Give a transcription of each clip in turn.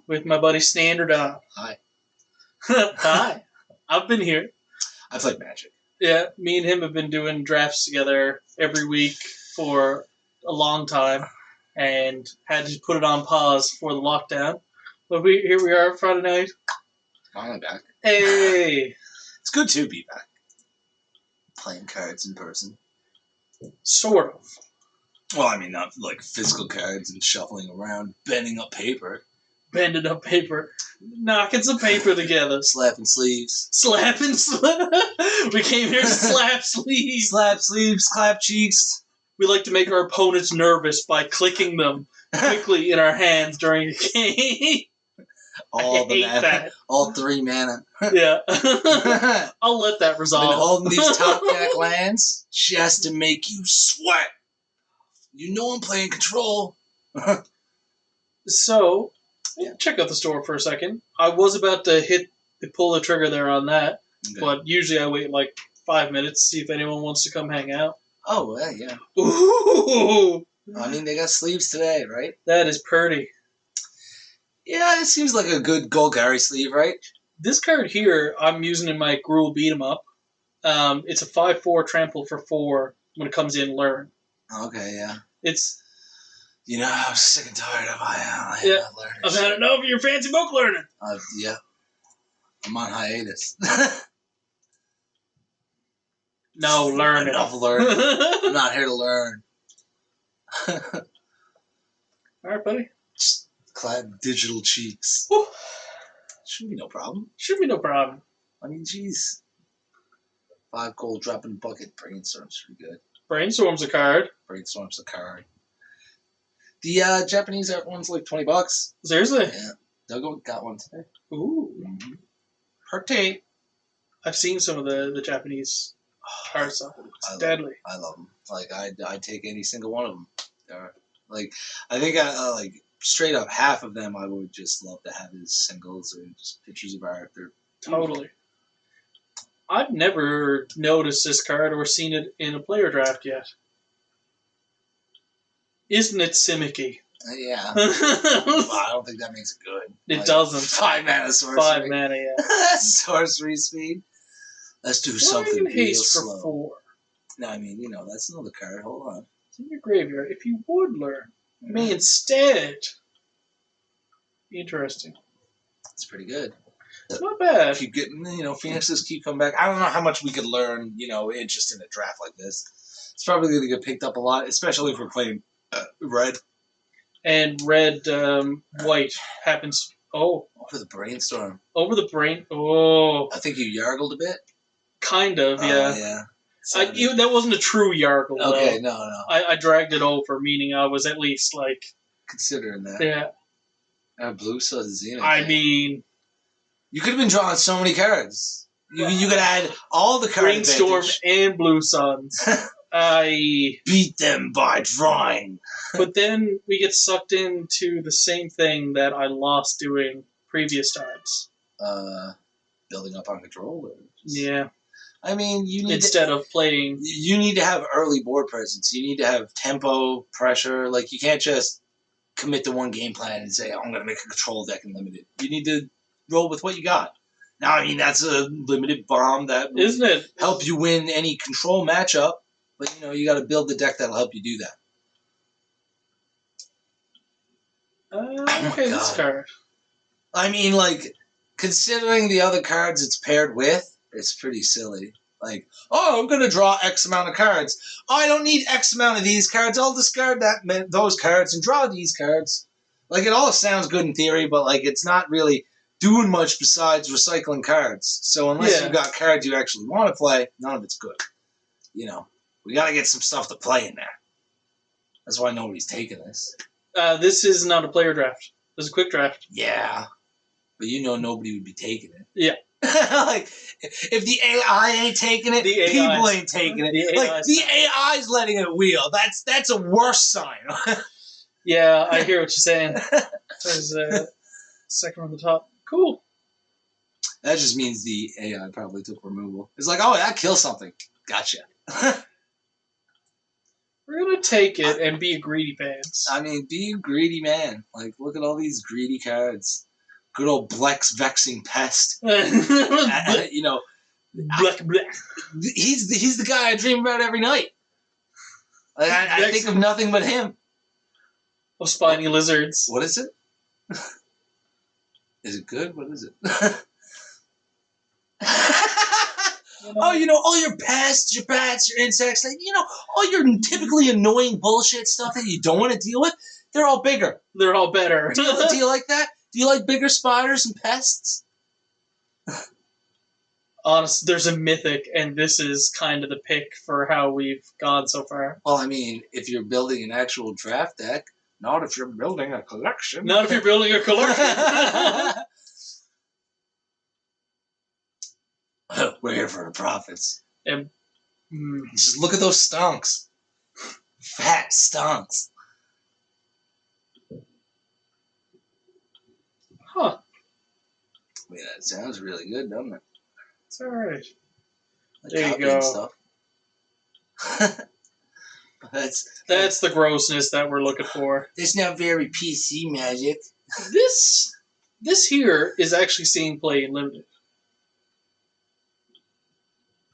with my buddy Standard on. Hi. Hi. I've been here. I played Magic. Yeah, me and him have been doing drafts together every week for a long time and had to put it on pause for the lockdown. But here we are Friday night. Finally back. Hey! It's good to be back. Playing cards in person. Sort of. Well, I mean, not like physical cards and shuffling around, bending up paper. Bending up paper. Knocking some paper together. Slapping sleeves. Slapping We came here to slap sleeves. Slap sleeves, clap cheeks. We like to make our opponents nervous by clicking them quickly in our hands during a game. All the mana. That. All 3 mana. Yeah. I'll let that resolve. Been holding these top deck lands just to make you sweat. You know I'm playing control. So, check out the store for a second. I was about to pull the trigger there on that, okay. But usually I wait like 5 minutes to see if anyone wants to come hang out. Oh, yeah. Ooh! I mean, they got sleeves today, right? That is pretty. Yeah, it seems like a good Golgari sleeve, right? This card here, I'm using in my Gruul Beat 'em Up. It's a 5/4 trample for 4 when it comes in learn. Okay, yeah. It's... You know, I'm sick and tired of learning. I've had enough of your fancy book learning. Yeah. I'm on hiatus. No, learn enough learning. I'm not here to learn. All right, buddy. Just clad digital cheeks. Woo. Should be no problem. I mean, geez. 5 gold dropping bucket. Brainstorm's pretty good. Brainstorm's a card. The Japanese one's like $20. Seriously? Yeah. Doug got one today. Ooh. Mm-hmm. Partake. I've seen some of the Japanese cards. It's deadly. I love them. Like, I'd take any single one of them. Like, I think like straight up half of them I would just love to have as singles or just pictures of art. They're totally. I've never noticed this card or seen it in a player draft yet. Isn't it Simicky? Yeah. Well, I don't think that makes it good. It doesn't. 5 mana sorcery. 5 mana, yeah. Sorcery speed. Let's do something real haste slow. For 4. No, I mean, that's another card. Hold on. It's in your graveyard. If you would learn, you may instead. Interesting. It's pretty good. It's not bad. Keep getting, Phoenixes keep coming back. I don't know how much we could learn, just in a draft like this. It's probably going to get picked up a lot, especially if we're playing red. And red, white happens. Oh. Over the brainstorm. Oh. I think you yargled a bit. Kind of, yeah. Yeah. That wasn't a true yargle, though. Okay, no. I dragged it over, meaning I was at least, like... Considering that. Yeah. Blue Sun's Zenith. I mean... You could have been drawing so many cards. You could add all the card Brainstorm advantage. and Blue Suns. I... Beat them by drawing. But then we get sucked into the same thing that I lost doing previous times. Building up on control? Yeah. I mean, instead of playing... You need to have early board presence. You need to have tempo, pressure. Like, you can't just commit to one game plan and say, I'm going to make a control deck and limit it. You need to roll with what you got. Now, I mean, that's a limited bomb that isn't it? Help you win any control matchup. But, you got to build the deck that'll help you do that. Okay, this card. I mean, like, considering the other cards it's paired with, it's pretty silly. Like, I'm going to draw X amount of cards. I don't need X amount of these cards. I'll discard those cards and draw these cards. Like, it all sounds good in theory, but, like, it's not really doing much besides recycling cards. So unless you've got cards you actually want to play, none of it's good. We got to get some stuff to play in there. That's why nobody's taking this. This is not a player draft. This is a quick draft. Yeah. But nobody would be taking it. Yeah. Like, if the AI ain't taking it, people ain't taking it. The AI's letting it wheel. That's a worse sign. Yeah, I hear what you're saying. There's a second from the top. Cool. That just means the AI probably took removal. It's like, that kills something. Gotcha. We're going to take it and be a greedy pants. I mean, be a greedy man. Like, look at all these greedy cards. good old Blex Vexing Pest. Black. You know, he's the guy I dream about every night. Like, I think of nothing but him. Of spiny lizards. What is it? Is it good? What is it? Oh, you know, all your pests, your bats, your insects, like, you know, all your typically annoying bullshit stuff that you don't want to deal with, they're all bigger. They're all better. Do you like that? Do you like bigger spiders and pests? Honest, there's a mythic, and this is kind of the pick for how we've gone so far. Well, I mean, if you're building an actual draft deck, not if you're building a collection. Not if you're building a collection. We're here for the profits. And, just look at those stonks. Fat stonks. Huh. Yeah, that sounds really good, doesn't it? It's alright. Like There you copy and go. Stuff. That's the grossness that we're looking for. It's not very PC magic. This here is actually seeing play in limited.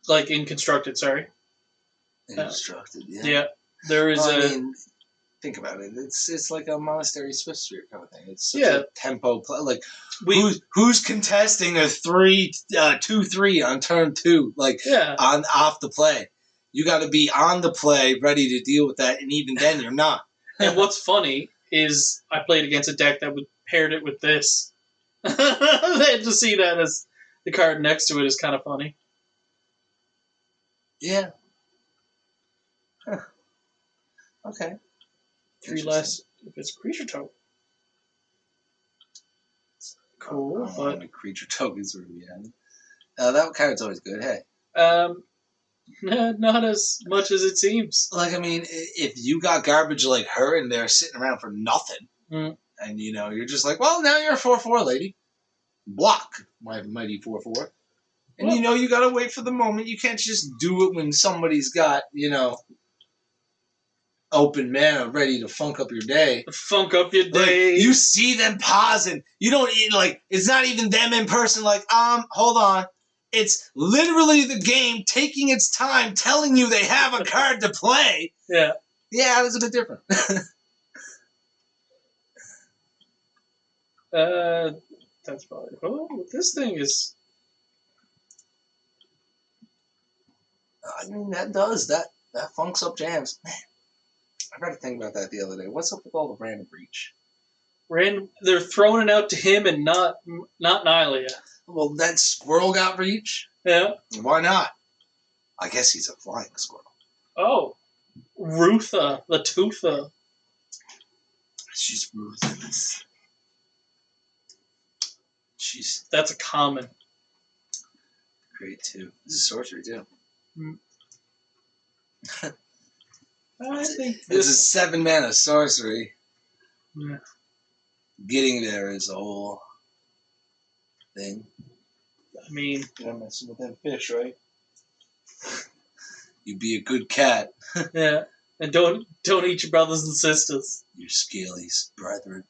Like in constructed, sorry. Constructed, yeah. Yeah. There is I mean, think about it. It's like a Monastery Swift Street kind of thing. It's such a tempo play. Like who's contesting a 2-3 on turn 2? Like on off the play. You got to be on the play, ready to deal with that, and even then you're not. And what's funny is I played against a deck that paired it with this. To see that as the card next to it is kind of funny. Yeah. Huh. Okay. 3 less if it's creature token. Cool, I don't know but how many creature tokens are we having. That card's always good. Hey. Not as much as it seems. Like, I mean, if you got garbage like her in there sitting around for nothing, and you know you're just like, well, now you're a 4/4 lady. Block my mighty 4/4. And you know you gotta wait for the moment. You can't just do it when somebody's got, you know, open mana ready to funk up your day. Funk up your day. Like, you see them pausing. You don't like. It's not even them in person. Like, hold on. It's literally the game taking its time, telling you they have a card to play. Yeah. Yeah, it's a bit different. That's probably. Oh, this thing is. I mean, that funks up jams. Man, I read a thing about that the other day. What's up with all the random breach? They're throwing it out to him and not Nylia. Well, that squirrel got breach. Yeah. Why not? I guess he's a flying squirrel. Oh, Rutha, the Tootha. She's ruthless. That's a common. Great too. This is sorcery too. I think this is 7 mana sorcery. Yeah. Getting there is a whole thing. I mean, you're not messing with that fish, right? You be a good cat. Yeah, and don't eat your brothers and sisters. Your scalies, brethren.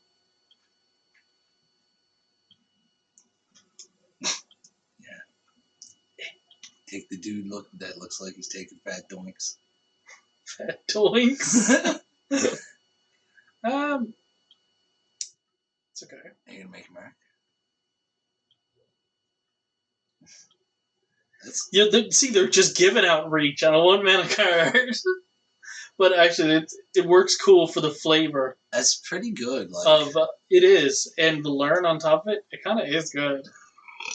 Take the dude that looks like he's taking fat doinks. Fat doinks? It's okay. Are you gonna make him act? They're just giving out reach on a 1-mana card. But actually, it works cool for the flavor. That's pretty good. It is, and the learn on top of it, it kind of is good.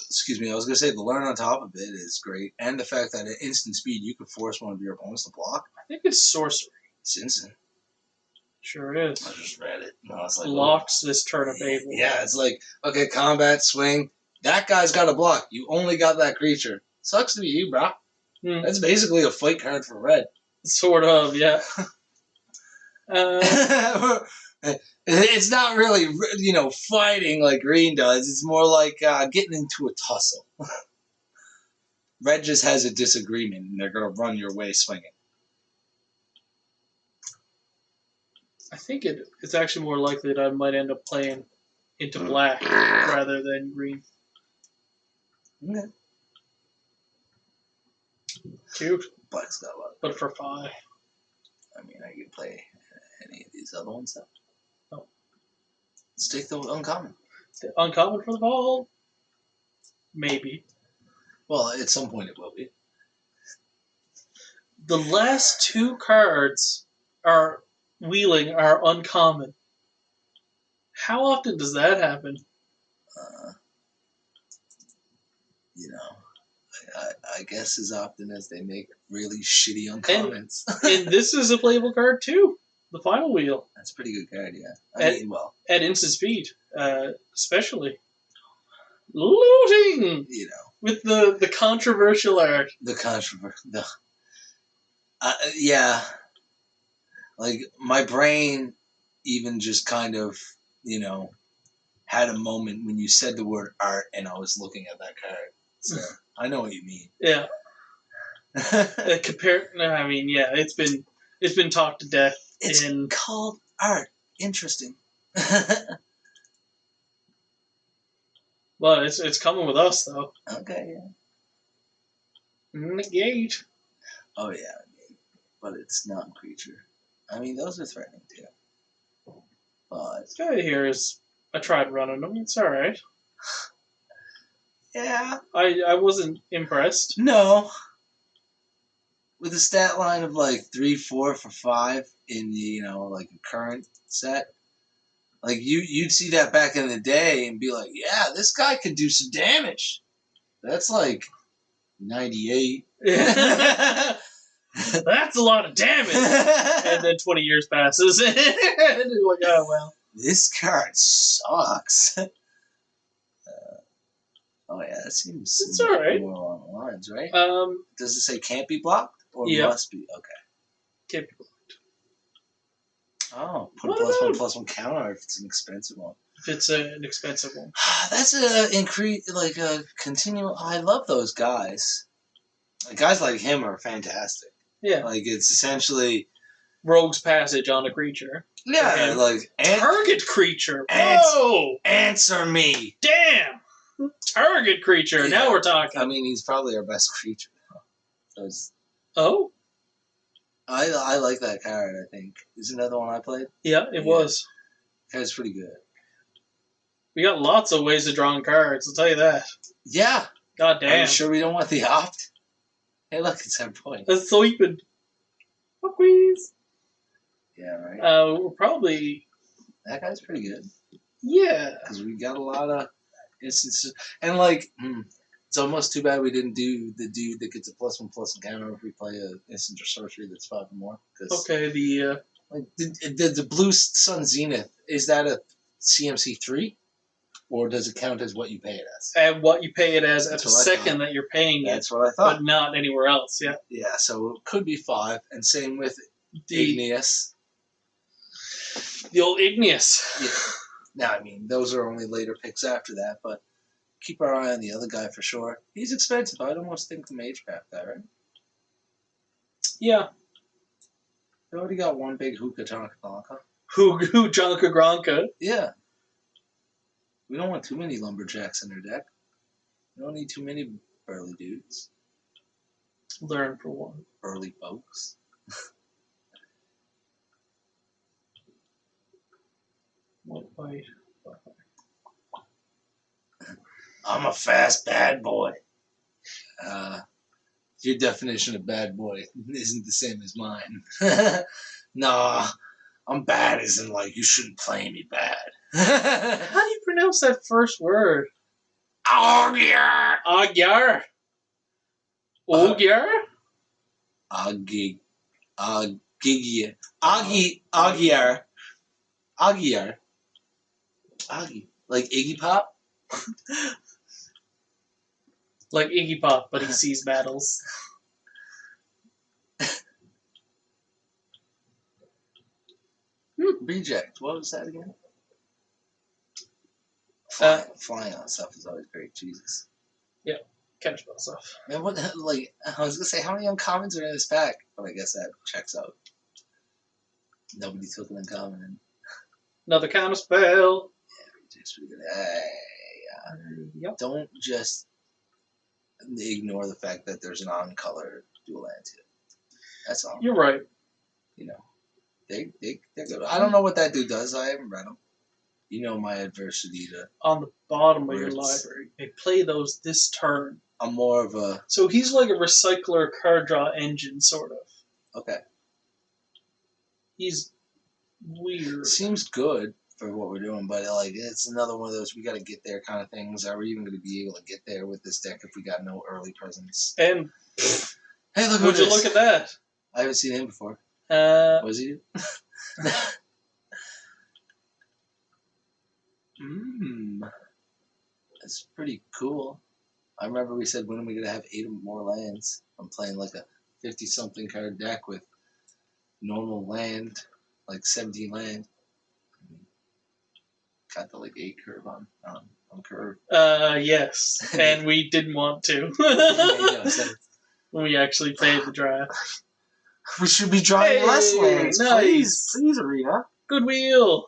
Excuse me, I was going to say the learn on top of it is great. And the fact that at instant speed, you could force one of your opponents to block. I think it's sorcery. It's instant. Sure is. I just read it. No, it's like, blocks this turn available. Yeah, it's like, okay, combat, swing. That guy's got a block. You only got that creature. Sucks to be you, bro. That's basically a fight card for red. Sort of, yeah. It's not really, fighting like green does. It's more like getting into a tussle. Red just has a disagreement, and they're going to run your way swinging. I think it's actually more likely that I might end up playing into black rather than green. Okay. Cute. Black's got a lot. But for 5. I mean, I can play any of these other ones though. No. Let's take the uncommon. The uncommon for the ball? Maybe. Well, at some point it will be. The last 2 cards are uncommon. How often does that happen? You know, I guess as often as they make really shitty uncommons. And this is a playable card too. The final wheel. That's a pretty good card, yeah. I mean, at instant speed, especially looting. You know, with the controversial art. The controversy. Yeah. Like my brain, even just kind of, you know, had a moment when you said the word art, and I was looking at that card. So I know what you mean. Yeah. I mean, yeah, it's been talked to death. It's called art. Interesting. Well, it's coming with us though. Okay, yeah. Negate. Oh yeah, but it's non-creature. I mean, those are threatening too. But this guy here I tried running him. It's all right. Yeah. I wasn't impressed. No. With a stat line of like 3, 4 for 5 in the, you know, like a current set, like you'd see that back in the day and be like, yeah, this guy could do some damage. That's like 98. That's a lot of damage. And then 20 years passes, and you're like, oh well. This card sucks. Oh yeah, that seems it's all right. More along the lines, right? Does it say can't be blocked or must be? Okay. Can't be blocked. Oh, put a +1/+1 counter if it's an expensive one. If it's an expensive one. That's a continual. I love those guys. Like, guys like him are fantastic. Yeah. Like it's essentially Rogue's Passage on a creature. Yeah, like target creature. Whoa! Answer me. Damn. Target creature. Yeah. Now we're talking. I mean, he's probably our best creature. Oh. I like that card, I think. Is another one I played? Yeah, it was. That's pretty good. We got lots of ways to draw cards, I'll tell you that. Yeah. God damn. Are you sure we don't want the opt? Hey, look, it's that point. That's sleeping. Fuck please. Yeah, right. We're probably... That guy's pretty good. Yeah. Because we got a lot of instances. And, like... It's almost too bad we didn't do the dude that gets a +1/+1 counter if we play an instant or sorcery that's 5 or more. Okay, the Blue Sun Zenith, is that a CMC 3? Or does it count as what you pay it as? And what you pay it as at the second that you're paying it. That's what I thought. But not anywhere else, yeah. Yeah, so it could be 5. And same with Igneous. The old Igneous. Yeah. Now, I mean, those are only later picks after that, but... Keep our eye on the other guy for sure. He's expensive. I'd almost think the Mage Craft guy, right? Yeah. They already got one big Hookah Tonka Blanca. Jonka Gronka. Yeah. We don't want too many lumberjacks in our deck. We don't need too many burly dudes. Learn for one. Burly folks. Wait. I'm a fast bad boy. Your definition of bad boy isn't the same as mine. Nah, I'm bad as in, like, you shouldn't play me bad. How do you pronounce that first word? Agyar. Agyar? Ogyar? Agyar. Aggy. Like Iggy Pop? Like Iggy Pop, but he sees battles. Reject. What was that again? Flying on stuff is always great. Jesus. Yeah, counterspell stuff. Man, what the hell, like, I was gonna say, how many uncommons are in this pack? But I guess that checks out. Nobody took an uncommon. Another counterspell. Yeah, It's pretty good. Hey, Yep. don't just ignore the fact that there's an on-color dual land too. That's all. You're right. You know, they're good. I don't know what that dude does. I haven't read them. You know my adversity to. On the bottom of your Words. library, they play those this turn. I'm more of a. So he's like a recycler card draw engine, sort of. Okay. He's weird. Seems good for what we're doing, but like it's another one of those we got to get there kind of things. Are we even going to be able to get there with this deck if we got no early presence? And hey, look! would you look at that? I haven't seen him before. What does he do? That's pretty cool. I remember we said, when are we going to have 8 or more lands? I'm playing like a 50-something card deck with normal land, like 17 land. Got the like 8 curve on curve. Yes. And we didn't want to. When we actually played the draft. We should be drawing less lands. Nice. Please, Arena. Good wheel.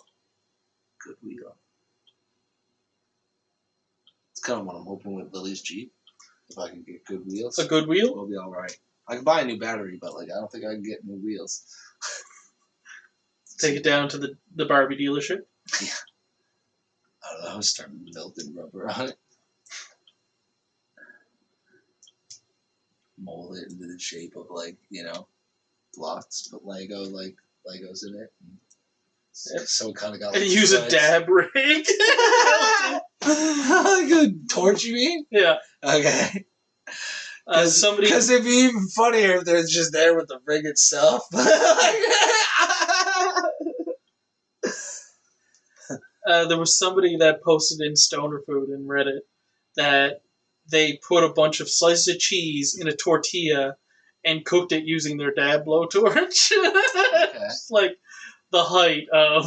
Good wheel. It's kind of what I'm hoping with Lily's Jeep. If I can get good wheels. A good wheel? We'll be alright. I can buy a new battery, but like I don't think I can get new wheels. Take it down to the Barbie dealership. Yeah. I don't know. I was starting melting rubber on it. Mold it into the shape of like, blocks, put Legos in it. So it kind of got like and use a dab rig. Like a torch, you mean? Yeah. Okay. Somebody. Because it'd be even funnier if they're just there with the rig itself. There was somebody that posted in Stoner Food in Reddit that they put a bunch of slices of cheese in a tortilla and cooked it using their dab blowtorch. Okay. It's like the height of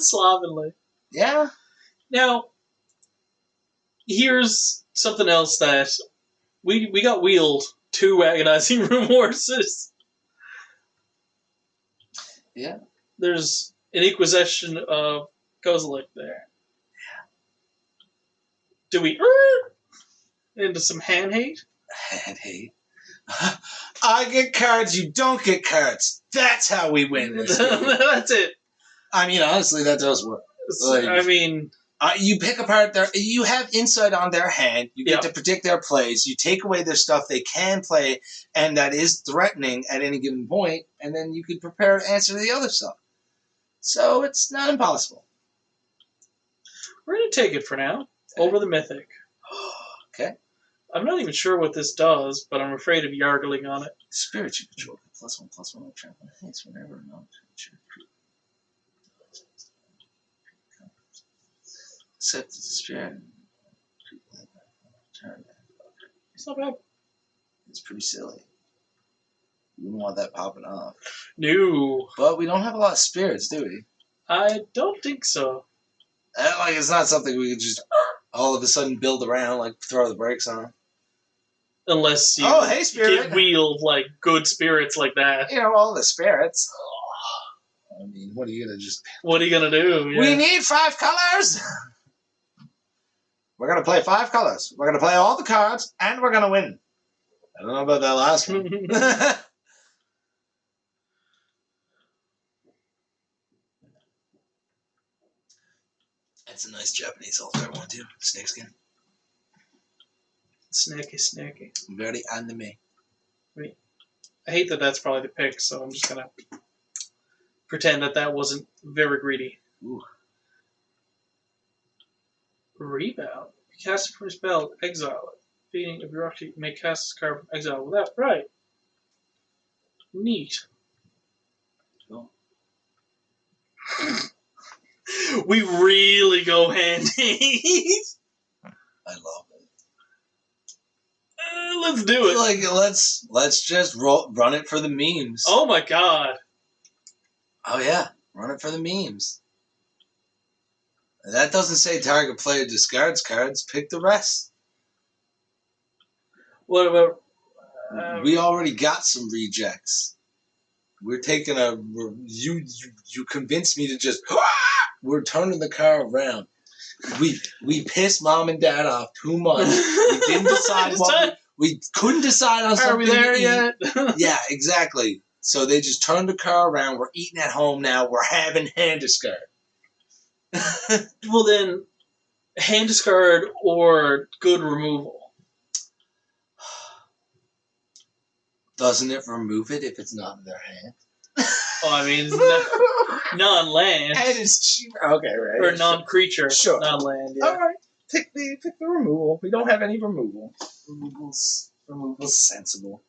slovenly. Yeah. Now, here's something else that we got wheeled 2 agonizing room horses. Yeah. There's an Inquisition of Kozilek there. Yeah. Do we into some hand hate? Hand hate. I get cards, you don't get cards. That's how we win this game. That's it. I mean, honestly, that does work. Like, I mean, you pick apart you have insight on their hand. You get to predict their plays. You take away their stuff they can play, and that is threatening at any given point, and then you could prepare to answer the other stuff. So it's not impossible. we're going to take it for now. Over the Mythic. Okay. I'm not even sure what this does, but I'm afraid of yargling on it. Spirit you control. +1/+1 on trample. Hates whenever no creature. Set the spirit. Turn. It's not bad. It's pretty silly. We wouldn't want that popping off. No. But we don't have a lot of spirits, do we? I don't think so. Like, it's not something we could just all of a sudden build around, like throw the brakes on. Unless you hey, spirit. get wheeled like good spirits like that. All the spirits. I mean, what are you going to just... What are you going to do? Yeah. We need 5 colors! We're going to play 5 colors. We're going to play all the cards, and we're going to win. I don't know about that last one. That's a nice Japanese altar one, too. Snakeskin. Snacky. Very anime. I hate that that's probably the pick, so I'm just going to pretend that wasn't very greedy. Ooh. Rebound. Cast it from your spell, exile it. Feeding if you're actually may cast this card from exile without. Right. Neat. Cool. We really go handy. I love it. Let's do it. Like, let's just run it for the memes. Oh my god. Oh yeah, run it for the memes. That doesn't say target player discards cards. Pick the rest. What about... we already got some rejects. We're taking you convinced me to just... We're turning the car around. We pissed mom and dad off too much. We didn't decide we couldn't decide on something. Are we there to yet? Yeah, exactly. So they just turned the car around. We're eating at home now. We're having hand discard. Well then, hand discard or good removal. Doesn't it remove it if it's not in their hand? Oh, I mean, non-land. And it's cheaper. Okay, right. Or non-creature. Sure. Non-land, yeah. All right. Pick the removal. We don't have any removal. Removal's sensible.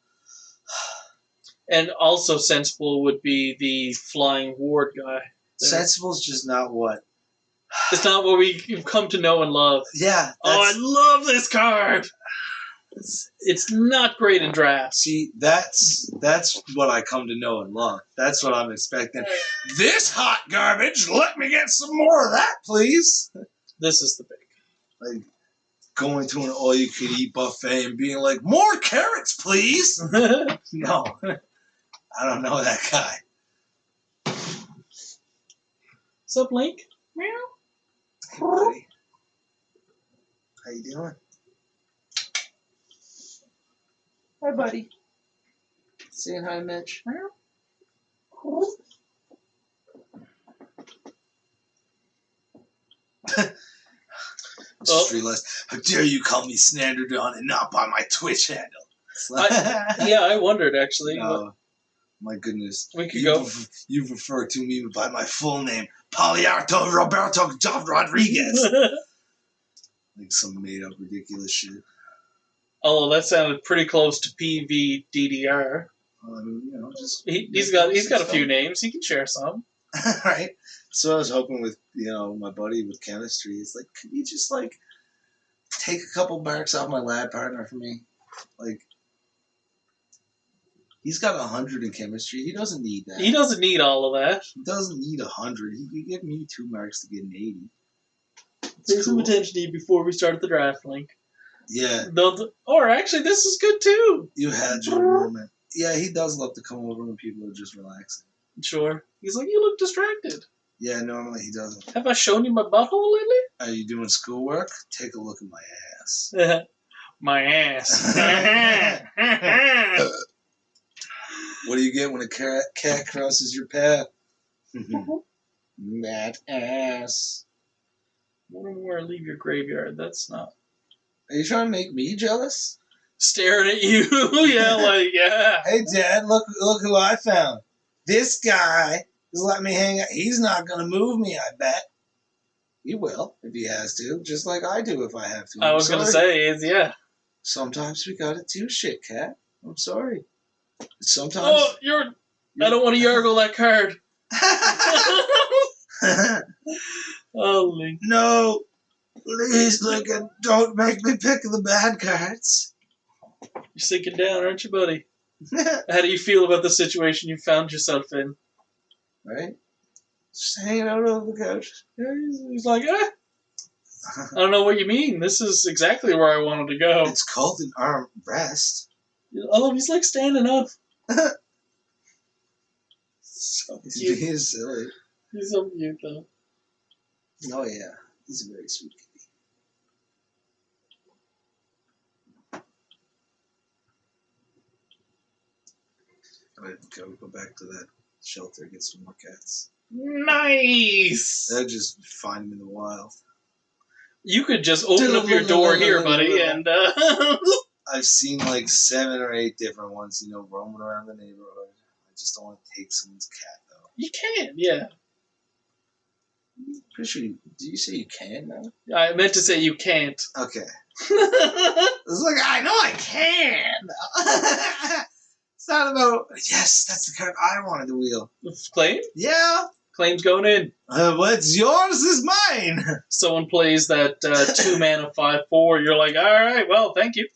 And also sensible would be the flying ward guy. Sensible's just not what. It's not what we've come to know and love. Yeah. Oh, I love this card! It's not great in drafts. See, that's what I come to know and love. That's what I'm expecting. This hot garbage, let me get some more of that, please. This is the big. Like, going to an all-you-can-eat buffet and being like, more carrots, please. No. I don't know that guy. What's up, Link? Meow. Hey, buddy. How you doing? Hi, buddy. Saying hi, Mitch. Just realized, how dare you call me Snanderdon and not by my Twitch handle? I wondered, actually. No, my goodness. We could go. You refer to me by my full name, Poliarto Roberto Rodriguez. Like some made-up ridiculous shit. Oh, that sounded pretty close to PVDDR. I mean, just He's got a few names. He can share some. Right. So I was hoping with my buddy with chemistry. It's like, could you just like take a couple marks off my lab partner for me? Like, he's got 100 in chemistry. He doesn't need that. He doesn't need all of that. He doesn't need 100. He could give me 2 marks to get an 80. Pay some attention to you before we start the draft, Link. Yeah. Or actually, this is good too. You had your moment. Yeah, he does love to come over when people are just relaxing. Sure. He's like, you look distracted. Yeah, normally he doesn't. Have I shown you my butthole lately? Are you doing schoolwork? Take a look at my ass. My ass. What do you get when a cat crosses your path? That ass. Where leave your graveyard? That's not. Are you trying to make me jealous? Staring at you. Yeah. Hey, Dad, look who I found. This guy is letting me hang out. He's not going to move me, I bet. He will, if he has to, just like I do if I have to. I was going to say, yeah. Sometimes we got to do shit, Cat. I'm sorry. Sometimes... Oh, I don't want to yargle that card. Oh, Link. No. Please, Lincoln, don't make me pick the bad cards. You're sinking down, aren't you, buddy? How do you feel about the situation you found yourself in? Right? Just hanging out over the couch. Yeah, he's like, I don't know what you mean. This is exactly where I wanted to go. It's called an arm rest. Oh, he's like standing up. So cute. He is silly. He's so cute, though. Oh, yeah. He's a very sweet kitty. I'm going to go back to that shelter and get some more cats. Nice! I'll just find them in the wild. You could just open up your door here, buddy, and I've seen like 7 or 8 different ones, roaming around the neighborhood. I just don't want to take someone's cat, though. You can, yeah. Pretty sure do you say you can now? I meant to say you can't. Okay. It's like, I know I can! It's not about, yes, that's the card I wanted to wheel. Claim? Yeah. Claim's going in. What's yours is mine. Someone plays that 2-mana 5/4. You're like, all right, well, thank you.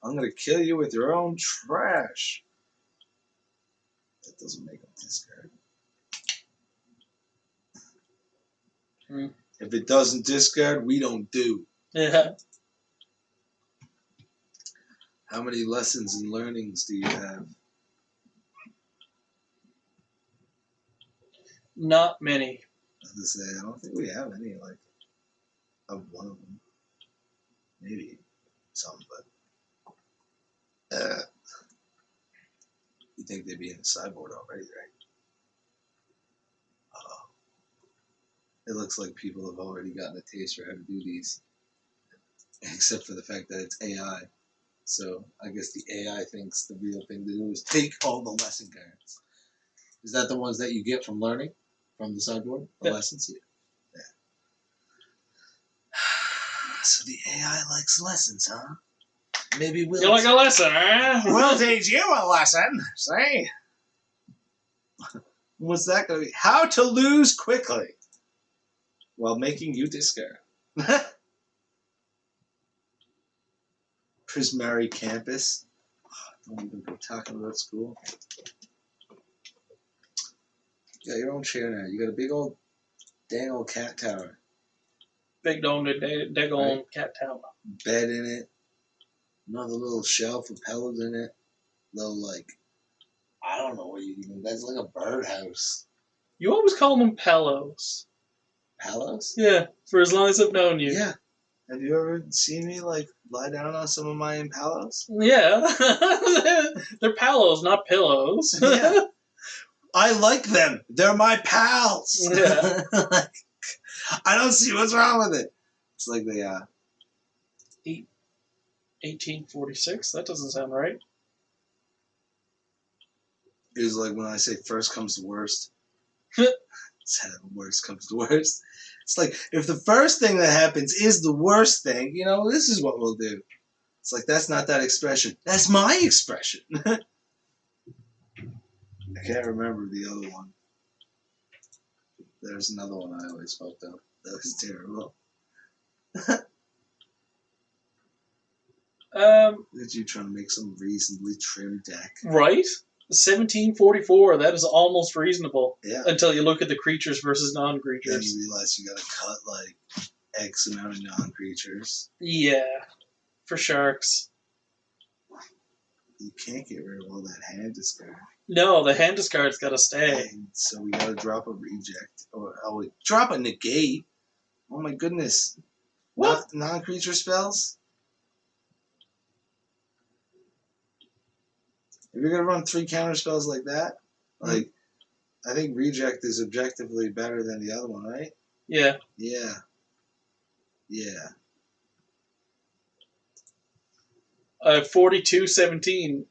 I'm going to kill you with your own trash. That doesn't make up this card. If it doesn't discard, we don't do. Yeah. How many lessons and learnings do you have? Not many. I was going to say, I don't think we have any. Like, of one of them. Maybe some, but you think they'd be in the sideboard already, right? It looks like people have already gotten a taste for how to do these, except for the fact that it's AI. So I guess the AI thinks the real thing to do is take all the lesson cards. Is that the ones that you get from learning from the sideboard? The lessons? Yeah. So the AI likes lessons, huh? Maybe we'll. You like a lesson, huh? We'll teach you a lesson. Say. What's that going to be? How to lose quickly while making you discard. Prismari campus. Don't even go talking about school. You got your own chair now. You got a big old, dang old cat tower. Big dome, big old cat tower. Bed in it. Another little shelf with pillows in it. Little, like, I don't know what you even. That's like a birdhouse. You always call them pillows. Pillows? Yeah, for as long as I've known you. Yeah. Have you ever seen me, like, lie down on some of my Impalos? Yeah. They're pillows, not pillows. Yeah. I like them. They're my pals. Yeah. Like, I don't see what's wrong with it. It's like they 1846? That doesn't sound right. It was like when I say first comes to worst. It's how worst comes to worst. It's like if the first thing that happens is the worst thing, you know, this is what we'll do. It's like that's not that expression. That's my expression. I can't remember the other one. There's another one I always fucked up. That was terrible. Did you trying to make some reasonably trim deck? Right? 1744, that is almost reasonable. Yeah. Until you look at the creatures versus Then non-creatures. you realize you gotta cut like X amount of non-creatures. Yeah. For sharks. You can't get rid of all that hand discard. No, the hand discard's gotta stay. And so we gotta drop a reject. Or drop a negate. Oh my goodness. What? Non-creature spells? If you're gonna run 3 counter spells like that, like I think reject is objectively better than the other one, right? Yeah. Yeah. Yeah. 42-17.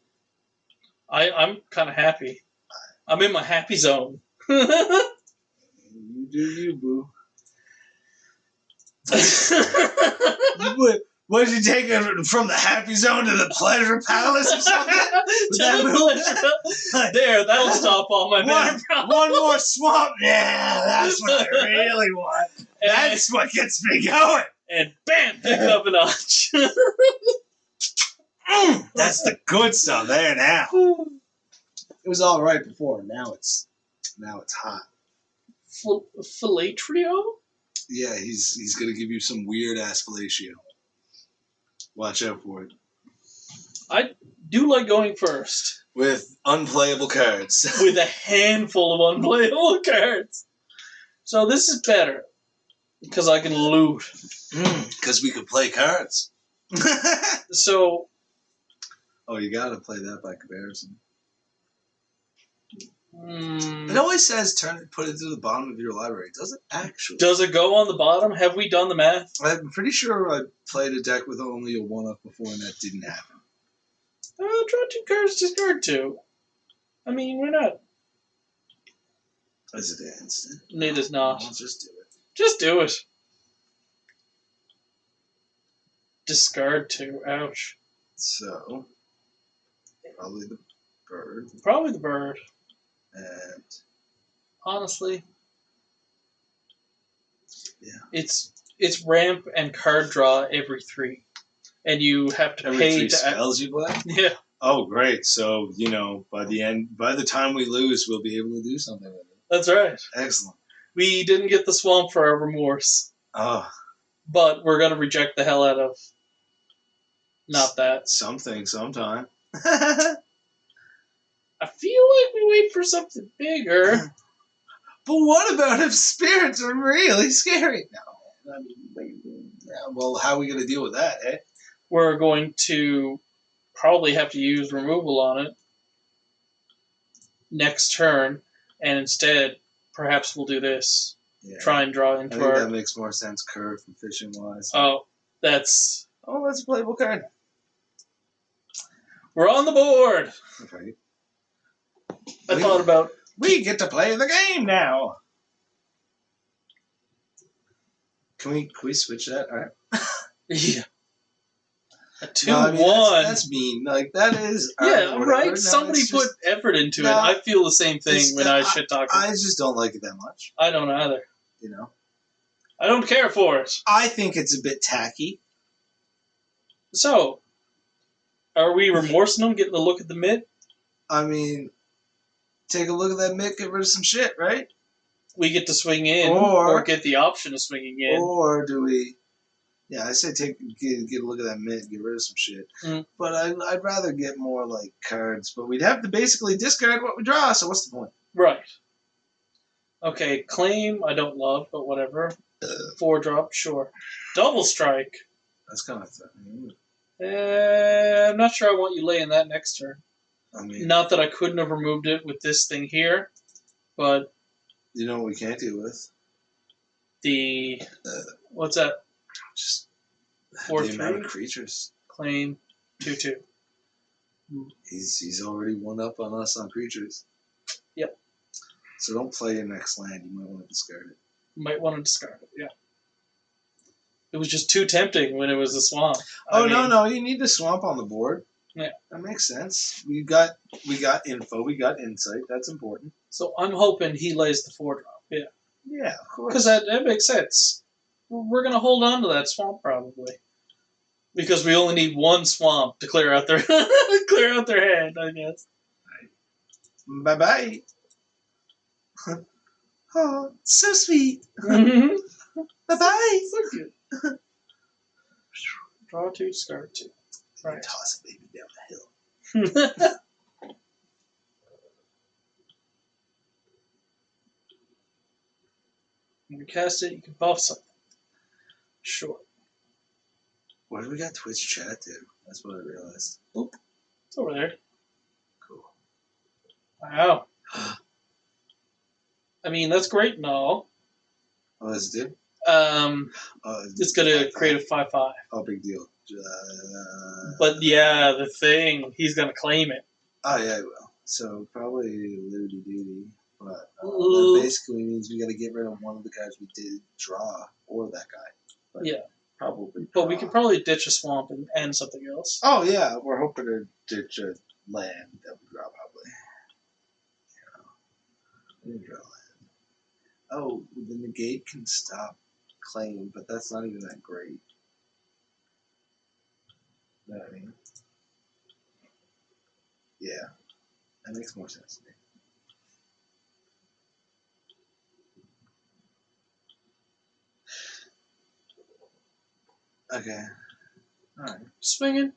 I'm kind of happy. I'm in my happy zone. You do you, boo. What did you take it from the happy zone to the pleasure palace or something? There, that'll stop all my bad problems. One more swamp. Yeah, that's what I really want. That's what gets me going. And bam, pick it up a notch. That's the good stuff there now. It was all right before. Now it's hot. Fellatio? Yeah, he's gonna give you some weird ass fellatio. Watch out for it. I do like going first. With unplayable cards. With a handful of unplayable cards. So this is better. Because I can loot. Because we could play cards. So... Oh, you gotta play that by comparison. It It always says put it to the bottom of your library. Does it actually? Does it go on the bottom? Have we done the math? I'm pretty sure I played a deck with only a 1-up before and that didn't happen. Draw 2 cards, discard 2. I mean, why not? Is it instant? It is not. I'll just do it. Just do it. Discard 2. Ouch. So, probably the bird. Probably the bird. And honestly, yeah, it's ramp and card draw every 3, and you have to every pay 3 to spells you play. Yeah. Oh, great! So by the time we lose, we'll be able to do something with it. That's right. Excellent. We didn't get the swamp for our remorse. Oh, but we're gonna reject the hell out of not that something sometime. I feel like we wait for something bigger. But what about if spirits are really scary? I mean, yeah, well, how are we going to deal with that, eh? We're going to probably have to use removal on it next turn, and instead, perhaps we'll do this. Yeah. Try and draw I into think our. that makes more sense, curve and fishing wise. Oh, that's. Oh, that's a playable card. We're on the board! Okay. I thought about. We get to play the game now! Can we switch that? All right. Yeah. A 2-1. No, I mean, that's mean. Like, that is. Yeah, whatever. right? No, Somebody it's put just, effort into no, it. I feel the same thing when I shit talk it. I just don't like it that much. I don't either. You know? I don't care for it. I think it's a bit tacky. So, are we remorsing them, getting a look at the mitt? I mean, take a look at that mitt, get rid of some shit, right? We get to swing in, or get the option of swinging in. Or do we... Yeah, I say get a look at that mitt, get rid of some shit. Mm. But I'd rather get more, like, cards. But we'd have to basically discard what we draw, so what's the point? Right. Okay, claim, I don't love, but whatever. 4-drop, sure. Double strike. That's kind of thing. I'm not sure I want you laying that next turn. I mean... Not that I couldn't have removed it with this thing here, but... You know what we can't deal with? The... what's that? Just 4-3? the amount of creatures. Claim, 2-2. He's already one up on us on creatures. Yep. So don't play your next land. You might want to discard it. You might want to discard it, yeah. It was just too tempting when it was a swamp. No, you need the swamp on the board. Yeah. That makes sense. We got info, we got insight. That's important. So I'm hoping he lays the 4-drop, yeah. Yeah, of course. Because that makes sense. We're going to hold on to that swamp probably. Because we only need one swamp to clear out their hand, I guess. Right. Bye-bye. Oh, so sweet. Mm-hmm. Bye-bye. So cute. Draw 2, discard 2. Right. Toss a baby down the hill. When you cast it, you can buff something. Sure. What do we got Twitch chat to? That's what I realized. Oop. It's over there. Cool. Wow. I mean, that's great and all. Oh, that's it? It's going to create a 5/5. Oh, big deal. But yeah, the thing, he's going to claim it. Oh, yeah, he will. So probably Looty Duty. But that basically means we got to get rid of one of the guys we did draw, or that guy. But yeah. Probably. But we could probably ditch a swamp and something else. Oh, yeah. We're hoping to ditch a land that we draw, probably. We didn't draw land. Oh, the negate can stop claim, but that's not even that great. You know what I mean? Yeah. That makes more sense to me. Okay. Alright. Swinging.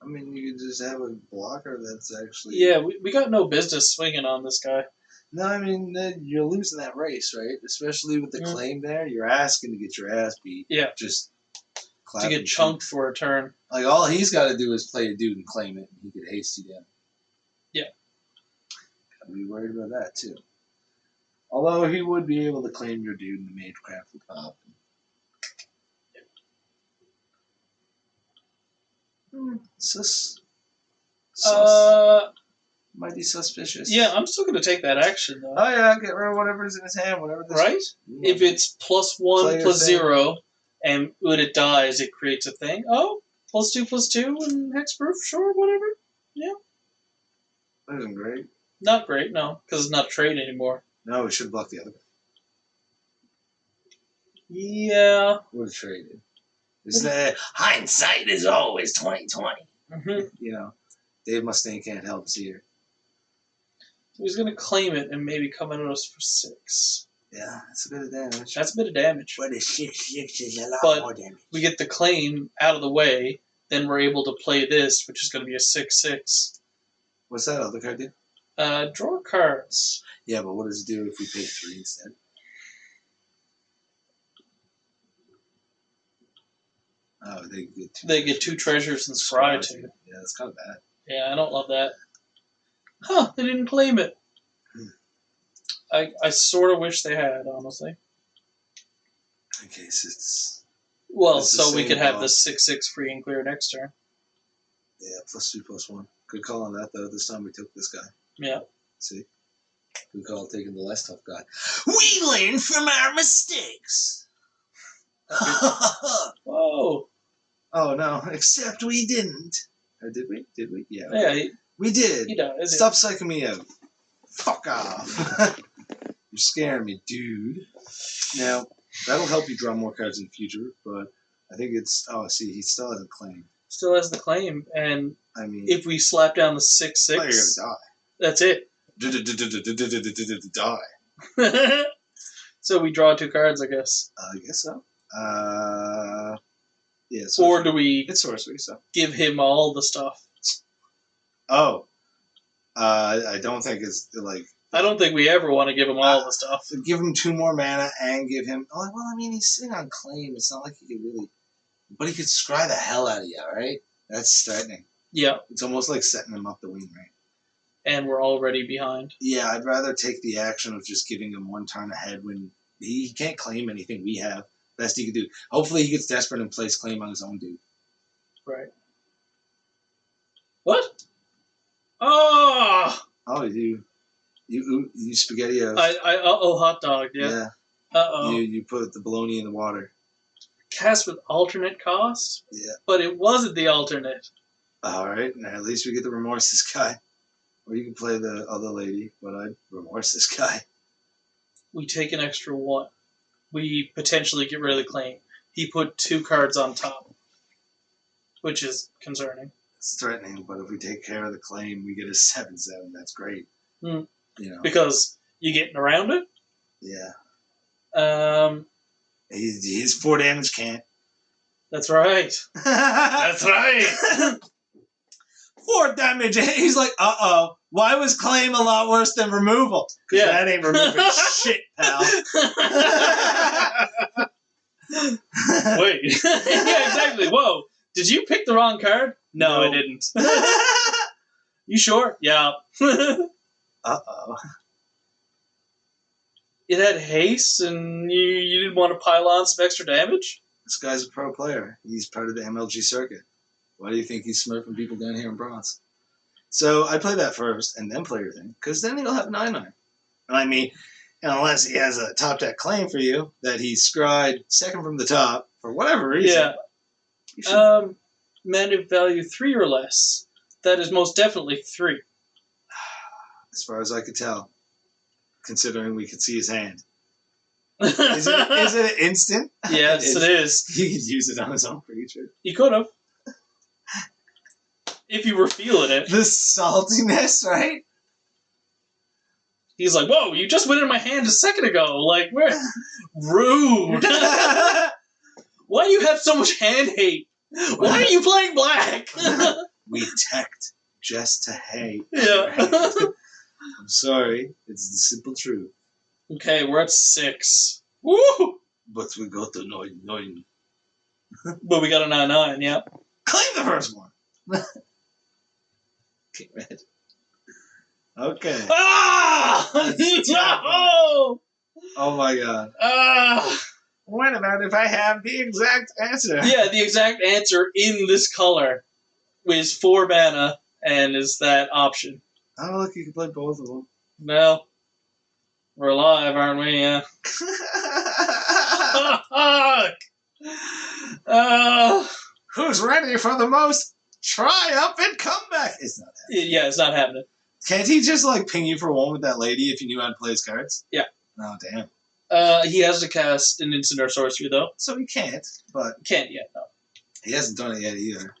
I mean, you could just have a blocker that's actually... Yeah, we got no business swinging on this guy. No, I mean, you're losing that race, right? Especially with the claim there. You're asking to get your ass beat. Yeah. Just to get chunked for a turn. Like, all he's got to do is play a dude and claim it, and he could haste you down. Yeah. Gotta be worried about that, too. Although he would be able to claim your dude and the mage craft would pop. Sus. Might be suspicious. Yeah, I'm still going to take that action, though. Oh, yeah, get rid of whatever's in his hand, whatever this right? is. If it's +1, +0, and when it dies, it creates a thing. Oh, +2, +2, and hexproof, sure, whatever. Yeah. That isn't great. Not great, no, because it's not a trade anymore. No, we should block the other guy. Yeah. Would have traded. Hindsight is always 20/20. Mm-hmm. You know, Dave Mustaine can't help us here. He's going to claim it and maybe come at us for 6. Yeah, that's a bit of damage. That's a bit of damage. But a 6/6 is a lot more damage. We get the claim out of the way, then we're able to play this, which is going to be a 6/6. What's that other card do? Draw cards. Yeah, but what does it do if we pay 3 instead? Oh, they get 2 treasures and scry 2. Yeah, that's kind of bad. Yeah, I don't love that. Huh, they didn't claim it. I sort of wish they had, honestly. In case it's... Well, it's so we could have the the 6/6 free and clear next turn. Yeah, +2/+1. Good call on that, though. This time we took this guy. Yeah. See? Good call taking the less tough guy. We learn from our mistakes! Whoa. Oh, no. Except we didn't. Or did we? Did we? Yeah. Okay. Yeah, we did. He does. Stop psyching me out. Fuck off. You're scaring me, dude. Now, that'll help you draw more cards in the future, but I think it's... Oh, see, he still hasn't claimed. Still has the claim, and I mean... if we slap down the 6/6... Oh, you're gonna die. That's it. Die. So we draw 2 cards, I guess. I guess so. Yeah. Or do we It's sorcery, so. give him all the stuff? Oh. I don't think it's like... I don't think we ever want to give him all the stuff. Give him 2 more mana and give him... Oh, well, I mean, he's sitting on claim. It's not like he could really... But he could scry the hell out of you, right? That's threatening. Yeah. It's almost like setting him up to win, right? And we're already behind. Yeah, I'd rather take the action of just giving him 1 turn ahead when he can't claim anything we have. Best he could do. Hopefully he gets desperate and plays claim on his own dude. Right. What? Oh! Oh, you SpaghettiOs. Hot dog, yeah. Uh-oh. You put the bologna in the water. Cast with alternate cost? Yeah. But it wasn't the alternate. Alright, at least we get to remorse this guy. Or you can play the other lady, but I'd remorse this guy. We take an extra 1. We potentially get rid of the claim. He put 2 cards on top, which is concerning. It's threatening, but if we take care of the claim, we get a 7/7. That's great. You know, because you getting around it. Yeah. He's 4 damage can't. That's right. That's right. 4 damage. He's like, uh-oh. Why was claim a lot worse than removal? Because that ain't removing shit, pal. Wait. Yeah, exactly. Whoa. Did you pick the wrong card? No, I didn't. You sure? Yeah. Uh-oh. It had haste, and you didn't want to pile on some extra damage? This guy's a pro player. He's part of the MLG circuit. Why do you think he's smurfing people down here in bronze? So I play that first, and then play your thing, because then he'll have 9/9. I mean, unless he has a top deck claim for you that he scried second from the top for whatever reason. Yeah. Mana value 3 or less. That is most definitely 3. As far as I could tell, considering we could see his hand. Is it an instant? Yes, it is. He could use it on his own creature. He could have. If you were feeling it. The saltiness, right? He's like, whoa, you just went in my hand a second ago. Like, where? Rude. Why do you have so much hand hate? Why are you playing black? We teched just to hate. Yeah. I'm sorry. It's the simple truth. Okay, we're at 6. Woo! But we got to 9/9. But we got a 9/9, yeah. Claim the first one. Get red. Okay. Ah! No! Oh my god. What about if I have the exact answer? Yeah, the exact answer in this color is 4 mana and is that option. Oh, look, you can play both of them. Well, we're alive, aren't we? Yeah. Fuck! Who's ready for the most triumphant comeback? It's not happening. Yeah, it's not happening. Can't he just, like, ping you for 1 with that lady if you knew how to play his cards? Yeah. Oh, damn. He has to cast an instant or sorcery, though. So he can't, but... Can't yet, no. He hasn't done it yet, either.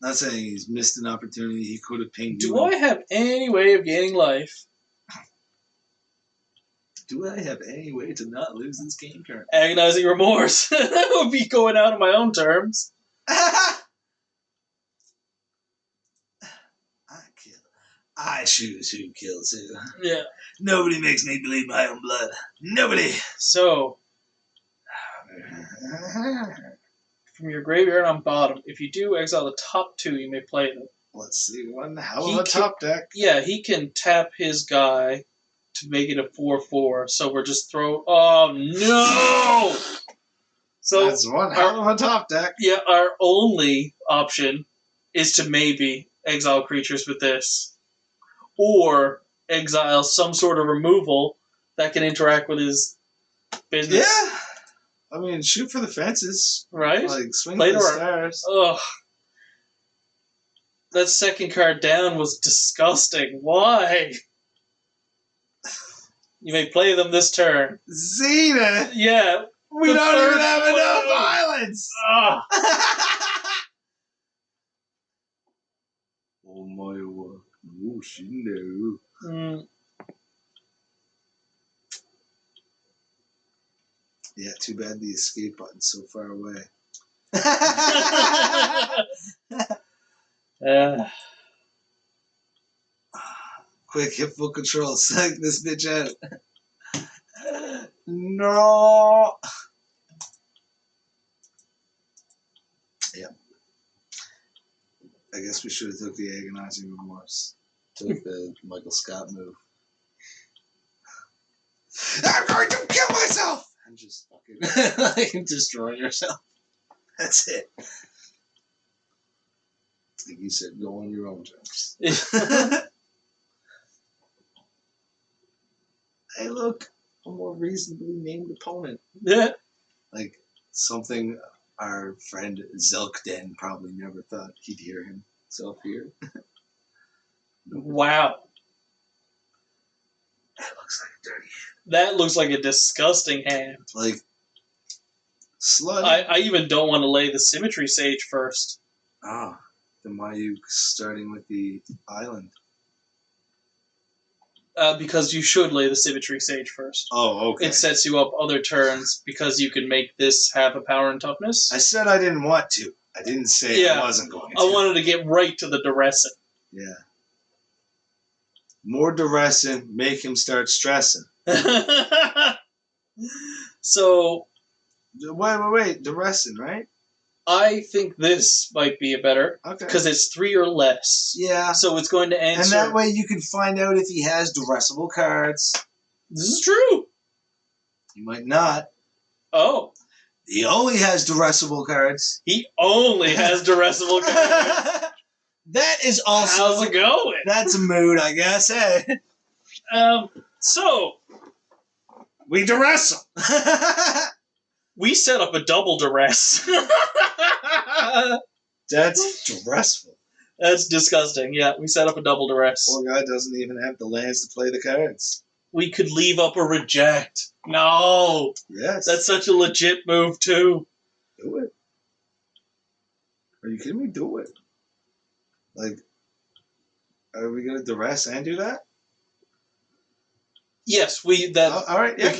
Not saying he's missed an opportunity. He could have pinged you. Do I have any way of gaining life? Do I have any way to not lose this game currently? Agonizing remorse. That would be going out on my own terms. I choose who kills who. Yeah. Nobody makes me bleed my own blood. Nobody. So, from your graveyard on bottom. If you do, exile the top 2. You may play them. Let's see. One hell of a top deck. Yeah, he can tap his guy to make it a 4/4. So we're just Oh no! So that's one hell of a top deck. Yeah, our only option is to maybe exile creatures with this, or exile some sort of removal that can interact with his business. Yeah, I mean, shoot for the fences, right? Like swing for the stars. Ugh. That second card down was disgusting. Why? You may play them this turn. Xena! Yeah. We don't even have enough violence! Oh my word. Oh, she knew. Yeah, too bad the escape button's so far away. Quick, hit full control. Psych this bitch out. No. Yeah. I guess we should have took the agonizing remorse. Took the Michael Scott move. I'm going to kill myself! And just fucking like destroying yourself. That's it. Like you said, go on your own terms. Hey, look, a more reasonably named opponent. Yeah. Like something our friend Zelkden probably never thought he'd hear himself here. Wow. That looks like a dirty hand. That looks like a disgusting hand. Like, slut. I even don't want to lay the Symmetry Sage first. Oh, then why are you starting with the island? Because you should lay the Symmetry Sage first. Oh, okay. It sets you up other turns because you can make this have a power and toughness. I said I didn't want to. I didn't say I wasn't going to. I wanted to get right to the Duressing. Yeah. More Duressing, make him start stressing. So... Wait. Duressing, right? I think this might be a better. Okay. Because it's 3 or less. Yeah. So it's going to answer... And that way you can find out if he has duressable cards. This is true. He might not. Oh. He only has duressable cards. He only has duressable cards. That is also... How's it going? That's a mood, I guess. Hey. So... We duress him. We set up a double duress. That's duressful. That's disgusting. Yeah, we set up a double duress. Poor guy doesn't even have the lands to play the cards. We could leave up a reject. No. Yes. That's such a legit move, too. Do it. Are you kidding me? Do it. Like, are we going to duress and do that? Yes, all right, yeah.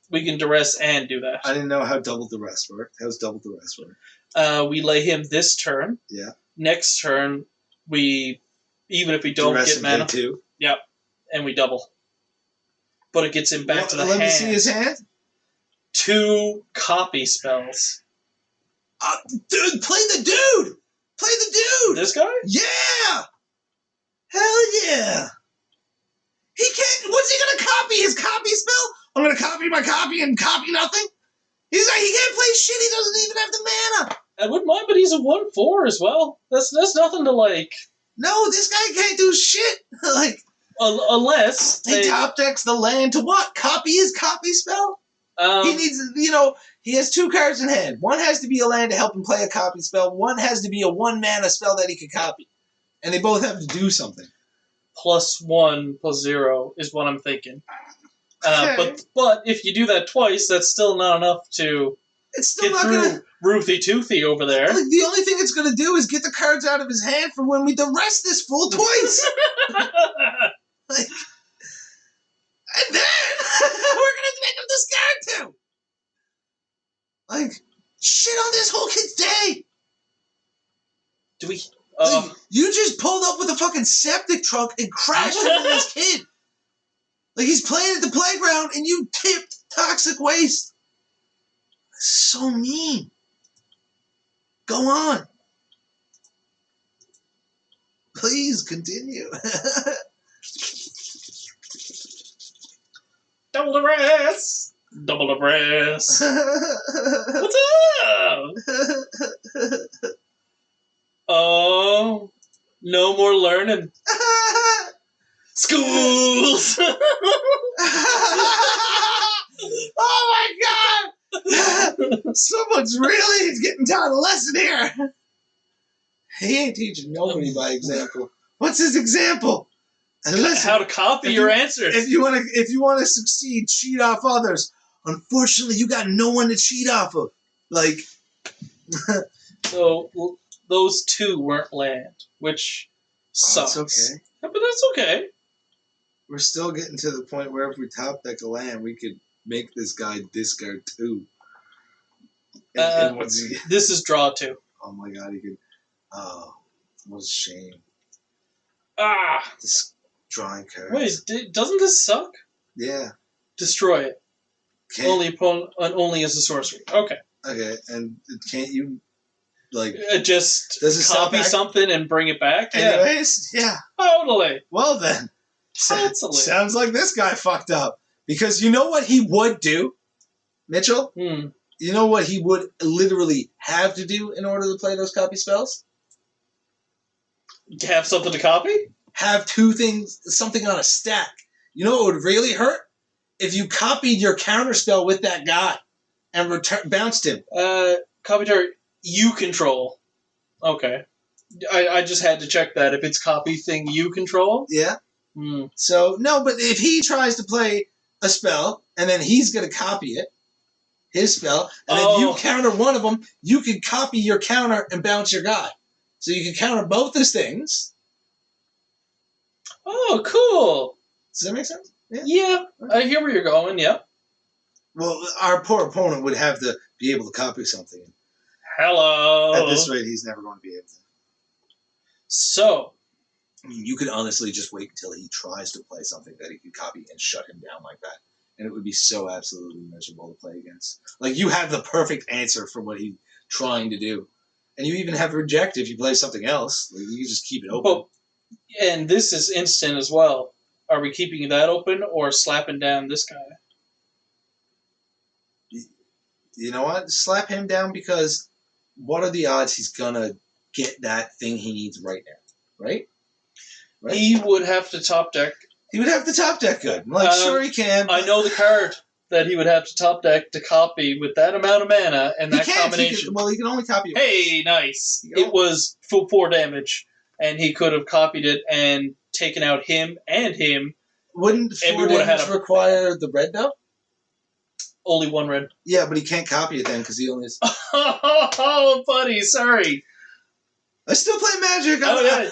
We can duress and do that. I didn't know how double duress worked. How's double duress work? We lay him this turn. Yeah. Next turn, even if we don't duress get mana. Too. Yep. And we double. But it gets him back to the hand. Let me see his hand. 2 copy spells. Dude, play the dude! Play the dude! This guy? Yeah! Hell yeah! He can't... What's he gonna copy? His copy spell? I'm gonna copy my copy and copy nothing? He's like, he can't play shit, he doesn't even have the mana! I wouldn't mind, but he's a 1/4 as well. That's nothing to like... No, this guy can't do shit! Like... Unless... He top decks the land to what? Copy his copy spell? He needs, he has 2 cards in hand. One has to be a land to help him play a copy spell. One has to be a 1-mana spell that he can copy. And they both have to do something. +1, +0 is what I'm thinking. Okay. But if you do that twice, that's still not enough to get through Ruthie Toothy over there. Like, the only thing it's going to do is get the cards out of his hand for when we duress this fool twice. Like, and then we're going to make him discard too. Like, shit on this whole kid's day. Do we... Like, you just pulled up with a fucking septic truck and crashed into this kid. Like, he's playing at the playground and you tipped toxic waste. That's so mean. Go on. Please continue. Double the rest. Double the rest. What's up? Oh, no more learning. Schools. Oh my God! Someone's really getting taught a lesson here. He ain't teaching nobody by example. What's his example? And listen, how to copy your answers. If you want to succeed, cheat off others. Unfortunately, you got no one to cheat off of. Like, so those two weren't land, which sucks. That's okay. Yeah, but that's okay. We're still getting to the point where if we top deck a land, we could make this guy discard 2. And this is draw 2. Oh my God, he could. Oh, what a shame. Ah. This drawing cards. Wait, doesn't this suck? Yeah. Destroy it. Only as a sorcery. Okay. Okay, and can't you, like... just copy something and bring it back? Anyways? Yeah. Totally. Well then. Totally. Sounds like this guy fucked up. Because you know what he would do, Mitchell? You know what he would literally have to do in order to play those copy spells? Have something to copy? Have 2 things, something on a stack. You know what would really hurt? If you copied your counterspell with that guy and bounced him. Copy target you control. Okay. I just had to check that. If it's copy thing you control? Yeah. So, no, but if he tries to play a spell and then he's going to copy it, his spell, and then you counter one of them, you can copy your counter and bounce your guy. So you can counter both his things. Oh, cool. Does that make sense? Yeah, I hear where you're going, yeah. Well, our poor opponent would have to be able to copy something. Hello. At this rate, he's never going to be able to. So. I mean, you could honestly just wait until he tries to play something that he could copy and shut him down like that. And it would be so absolutely miserable to play against. Like, you have the perfect answer for what he's trying to do. And you even have reject if you play something else. Like, you can just keep it open. And this is instant as well. Are we keeping that open or slapping down this guy? You know what? Slap him down because what are the odds he's going to get that thing he needs right now? Right? He would have to top deck. He would have to top deck good. Like, sure he can. I know the card that he would have to top deck to copy with that amount of mana and that combination. He can only copy it. Hey, nice. It was full 4 damage, and he could have copied it and taken out him and him. Wouldn't 4 damage require the red, though? Only 1 red. Yeah, but he can't copy it then because he only has... Oh, buddy, sorry. I still play Magic.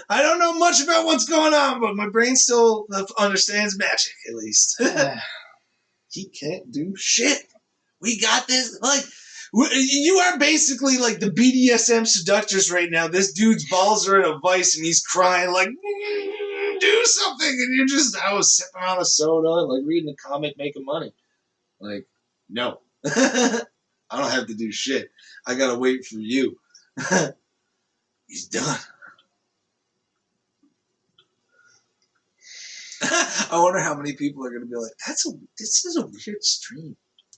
I don't know much about what's going on, but my brain still understands Magic, at least. He can't do shit. We got this. Like, you are basically like the BDSM seductors right now. This dude's balls are in a vice, and he's crying like, do something. And you're just, I was sipping on a soda, like reading a comic, making money. Like, no. I don't have to do shit. I got to wait for you. He's done. I wonder how many people are going to be like, this is a weird stream.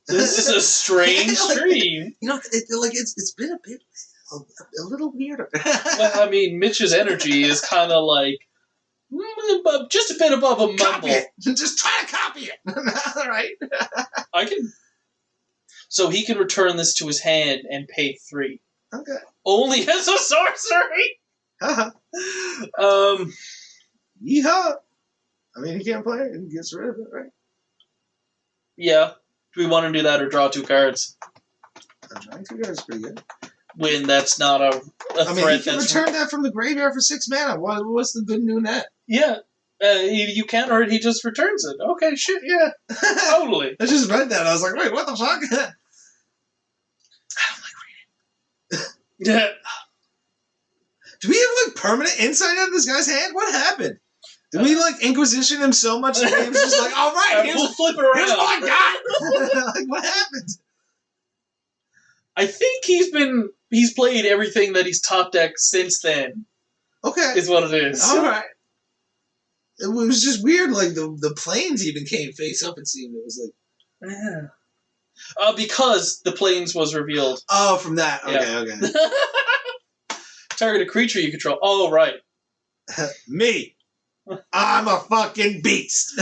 This is a strange stream. You know, it's been a little weirder. Well, I mean, Mitch's energy is kind of like just a bit above a mumble. Copy it. Just try to copy it. All right. I can. So he can return this to his hand and pay 3. Okay. Only as a sorcery. Yeehaw. I mean, he can't play it and gets rid of it, right? Yeah. Do we want to do that or draw 2 cards? Drawing 2 cards is pretty good. When that's not a threat. I mean, he can return that from the graveyard for 6 mana. What's the good in doing that? Yeah. You counter it, he just returns it. Okay, shit, yeah. Totally. I just read that. I was like, wait, what the fuck? Yeah. Do we have like permanent insight on this guy's hand? What happened? Did we like Inquisition him so much that he was just like, all right, we'll flip it around. Here's what I got. Like, what happened? I think he's been He's played everything that he's top decked since then. Okay. Is what it is. All right. It was just weird. Like the planes even came face up. It seemed it was like. Yeah. Because the planes was revealed. Oh, from that. Okay, Yeah. okay. Target a creature you control. Oh, right. Me. I'm a fucking beast.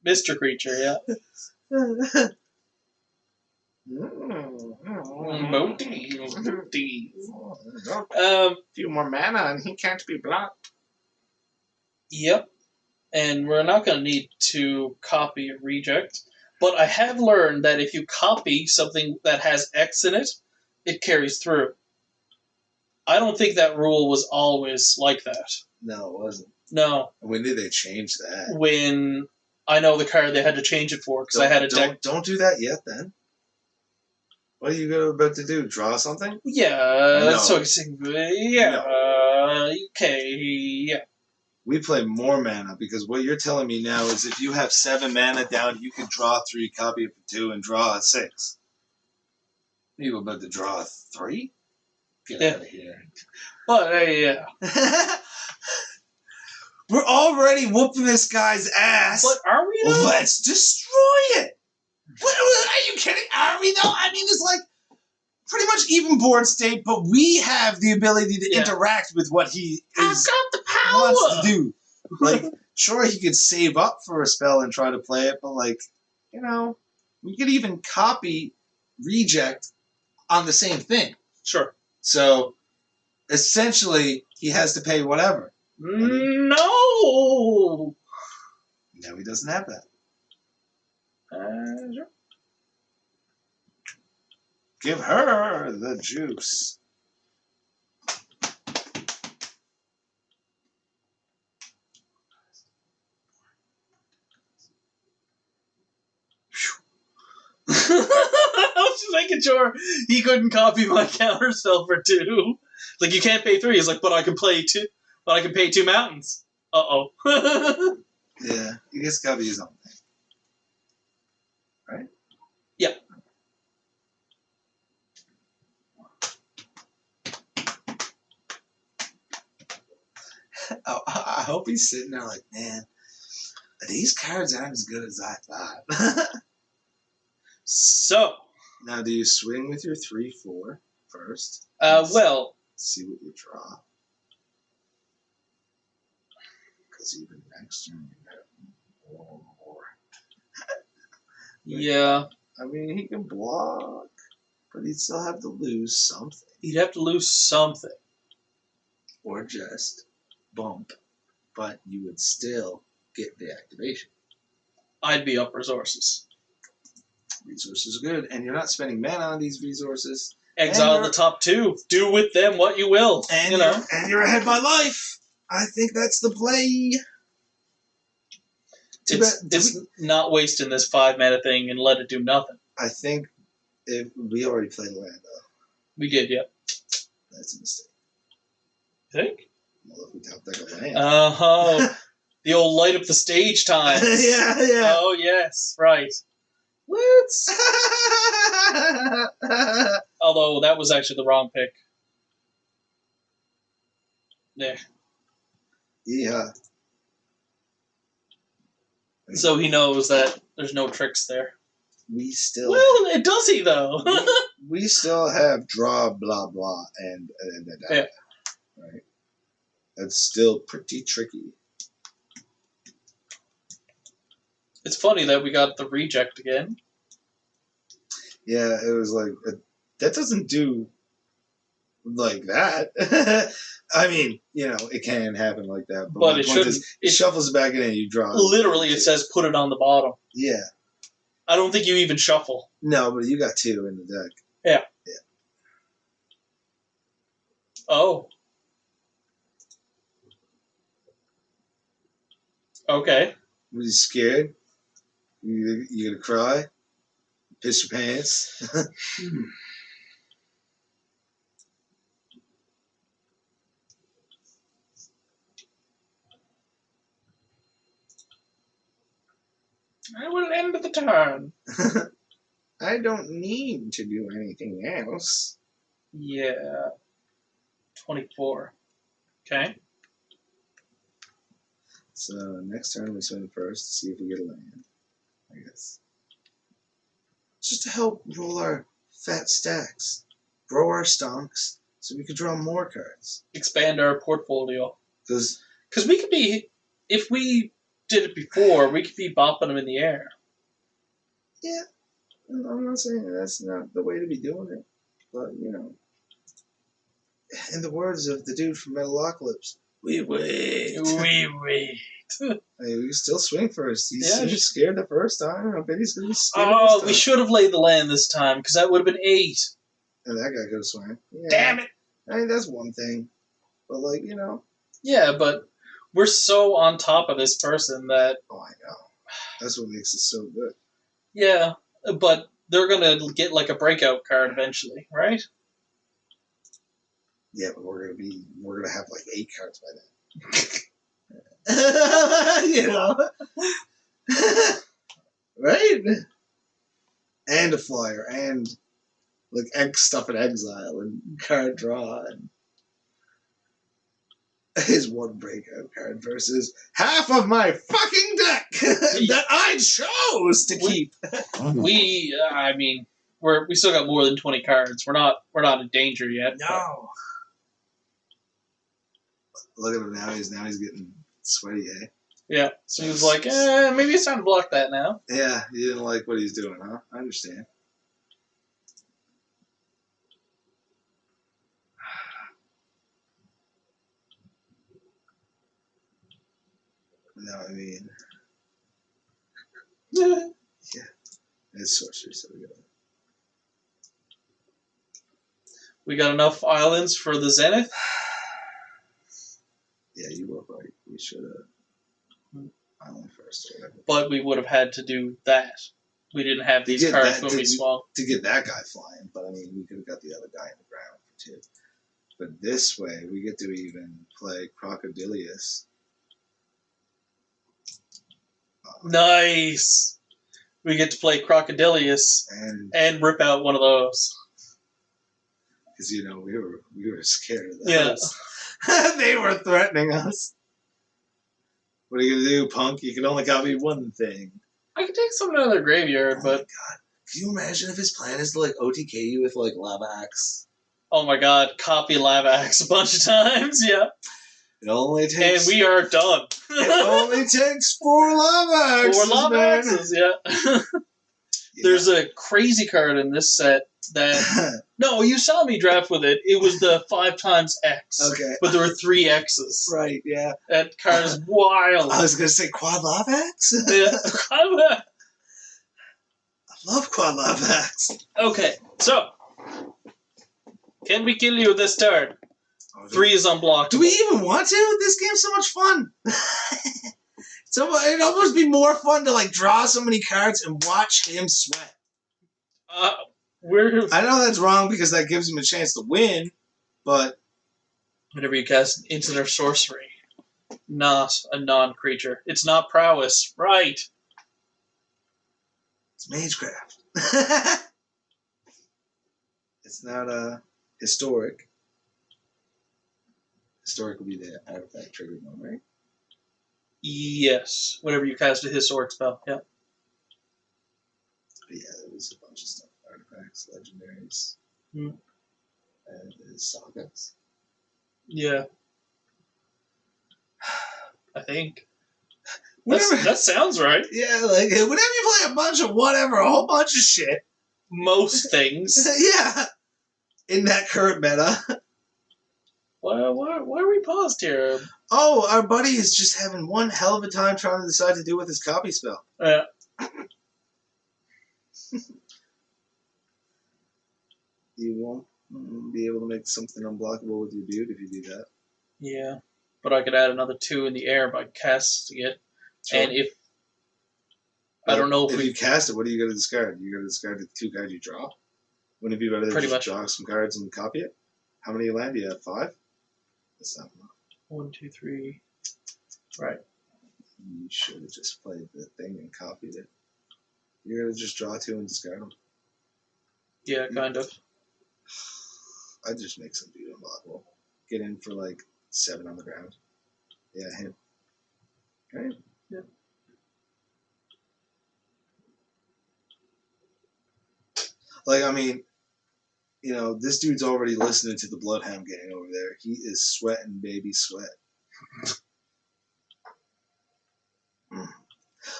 Mr. Creature, yeah. A few more mana and he can't be blocked. Yep. And we're not going to need to copy a reject. But I have learned that if you copy something that has X in it, it carries through. I don't think that rule was always like that. No, it wasn't. No. When did they change that? When I know the card they had to change it for because I had a deck. Don't do that yet, then. What are you about to do? Draw something? Yeah. No. So yeah. No. Okay. Yeah. We play more mana because what you're telling me now is if you have 7 mana down, you can draw 3, copy it for 2, and draw a 6. Are you about to draw a 3? Get out of here. But yeah. We're already whooping this guy's ass. But are we though? Let's destroy it. Are you kidding? Are we though? I mean, it's like pretty much even board state, but we have the ability to interact with what he wants to do. Like, sure, he could save up for a spell and try to play it, but like, we could even copy reject on the same thing. Sure. So essentially, he has to pay whatever. No. No, he doesn't have that. Sure. Give her the juice. I was just making sure he couldn't copy my counterspell for 2. Like, you can't pay 3. He's like, but I can play 2. But I can pay 2 mountains. Uh-oh. Yeah, he gets to copy his own thing. Right? Yeah. I hope he's sitting there like, man, these cards aren't as good as I thought. So. Now, do you swing with your 3/4 first? Well. See what you draw. Because even next turn you have more. Yeah. I mean, he can block, but he'd still have to lose something. He'd have to lose something. Or just bump, but you would still get the activation. I'd be up resources. Resources are good, and you're not spending mana on these resources. Exile the top 2. Do with them what you will. And and you're ahead by life. I think that's the play. It's not wasting this 5 mana thing and let it do nothing. I think we already played a land, though. We did, yeah. That's a mistake. Think? Well, if we top deck a land. Oh, the old light up the stage time. Yeah. Oh, yes, right. Let's. Although that was actually the wrong pick. Yeah. Yeah. So he knows that there's no tricks there. We still. Well, does he though? we still have draw, blah blah, and yeah. Right. That's still pretty tricky. It's funny that we got the reject again. Yeah, it was like that doesn't do like that. I mean, it can happen like that, but it shouldn't. It shuffles it back in and you draw. Literally, it says put it on the bottom. Yeah. I don't think you even shuffle. No, but you got 2 in the deck. Yeah. Yeah. Oh. Okay. Were you scared? You gonna cry? Piss your pants? I will end the turn. I don't need to do anything else. Yeah. 24. Okay. So next turn we swing first to see if we get a land, I guess. Just to help roll our fat stacks, grow our stonks, so we could draw more cards. Expand our portfolio. Because we could be, if we did it before, we could be bopping them in the air. Yeah, I'm not saying that's not the way to be doing it, but you know, in the words of the dude from Metalocalypse, we wait. We wait. Hey, we can still swing first. He Yeah, seemed scared the first time. I bet he's gonna be scared this Oh, time. we should have laid the land this time, because that would have been 8. And that guy could have swung. Yeah. Damn it! I mean, that's one thing, but like you know. Yeah, but we're so on top of this person that. Oh, I know. That's what makes it so good. Yeah, but they're gonna get like a breakout card eventually, right? Yeah, but we're gonna have like 8 cards by then. You know, right? And a flyer, and like stuff in exile, and card draw, and his one breakout card versus half of my fucking deck that I chose to keep. I mean, we still got more than 20 cards. We're not in danger yet. No. Look at him now. He's getting sweaty, eh? Yeah. So he was like, maybe it's time to block that now. Yeah, you didn't like what he's doing, huh? I understand. No, I mean, yeah, it's sorcery, so we got. We got enough islands for the Zenith. Yeah, you were right. We should have island first or whatever. But we would have had to do that. We didn't have these cards when we swung. To get that guy flying, but I mean, we could have got the other guy in the ground for 2. But this way, we get to even play Crocodilius. Nice. We get to play Crocodilius and rip out one of those. Because you know we were scared of that. Yeah. They were threatening us. What are you gonna do, punk? You can only copy one thing. I could take some out of their graveyard, but. Oh my god. Can you imagine if his plan is to like OTK you with like Lava Axe? Oh my god, copy Lava Axe a bunch of times, yeah. It only takes. And we are done. It only takes 4 Lava Axes. 4 Lava Axes, yeah. There's a crazy card in this set that. No, you saw me draft with it. It was the 5 times X. Okay. But there were 3 X's. Right, yeah. That card is wild. I was going to say Quad Lava Axe? Yeah. I love Quad Lava Axe. Okay, so. Can we kill you this turn? 3 is unblocked. Do we even want to? This game's so much fun. So it'd almost be more fun to like draw so many cards and watch him sweat. I know that's wrong because that gives him a chance to win, but whenever you cast instant or sorcery, not a non-creature. It's not prowess, right? It's Magecraft. It's not historic. Historic would be the artifact triggered one, right? Yes. Whenever you cast a historic spell, yeah. But yeah, there was a bunch of stuff. Artifacts, legendaries, and sagas. Yeah. I think. That sounds right. Yeah, like, whenever you play a bunch of whatever, a whole bunch of shit. Most things. Yeah. In that current meta. Why are we paused here? Oh, our buddy is just having one hell of a time trying to decide to do with his copy spell. Yeah. You won't be able to make something unblockable with your dude if you do that. Yeah. But I could add another 2 in the air by casting it. Sure. And if... I don't know if you cast it, what are you going to discard? You're going to discard the 2 cards you draw? Wouldn't it be better to just draw some cards and copy it? How many land do you have? 5? That's not enough. 1, 2, 3. Right. You should have just played the thing and copied it. You're going to just draw 2 and discard them. Yeah, kind of. I'd just make some dude unblockable. Get in for like 7 on the ground. Yeah, him. Right? Yeah. Like, I mean, this dude's already listening to the Bloodhound Gang over there. He is sweating, baby, sweat.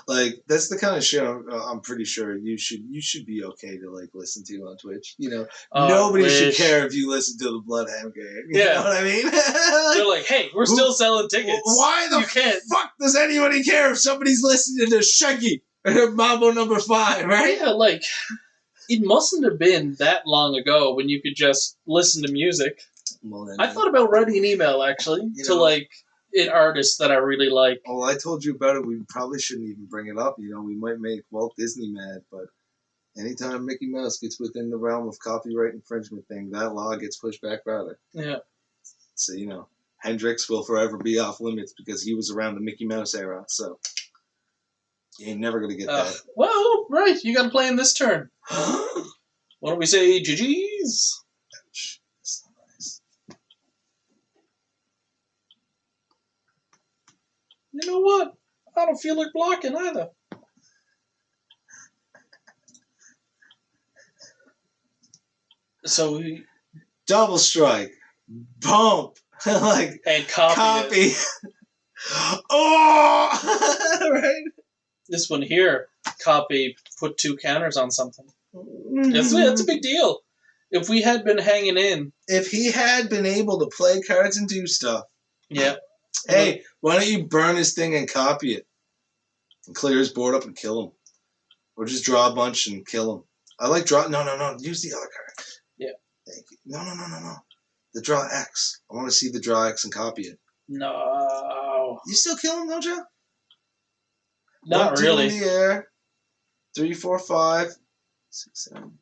Like, that's the kind of shit I'm pretty sure you should be okay to like listen to on Twitch. Nobody should care if you listen to the Bloodhound Gang. You know what I mean? They're like, hey, we're still selling tickets. Why the fuck does anybody care if somebody's listening to Shaggy or Mambo number 5, right? Yeah, like, it mustn't have been that long ago when you could just listen to music. Well, I thought about writing an email, actually, to, like, an artist that I really like. Oh, I told you about it. We probably shouldn't even bring it up. We might make Walt Disney mad, but anytime Mickey Mouse gets within the realm of copyright infringement thing, that law gets pushed back farther. Yeah. So, Hendrix will forever be off limits because he was around the Mickey Mouse era, so you ain't never going to get that. Well, right, you got to play in this turn. Why don't we say GG's? Ouch. That's not nice. You know what? I don't feel like blocking either. So we... Double strike. Bump. And copy. Oh! Right? This one here, copy, put 2 counters on something. That's a big deal. If we had been hanging in... If he had been able to play cards and do stuff. Yeah. Hey, why don't you burn his thing and copy it? And clear his board up and kill him. Or just draw a bunch and kill him. I like draw... No. Use the other card. Yeah. Thank you. No. The draw X. I want to see the draw X and copy it. No. You still kill him, don't you? Not 1, really. 2 in the air. 3, 4, 5. 6, 7.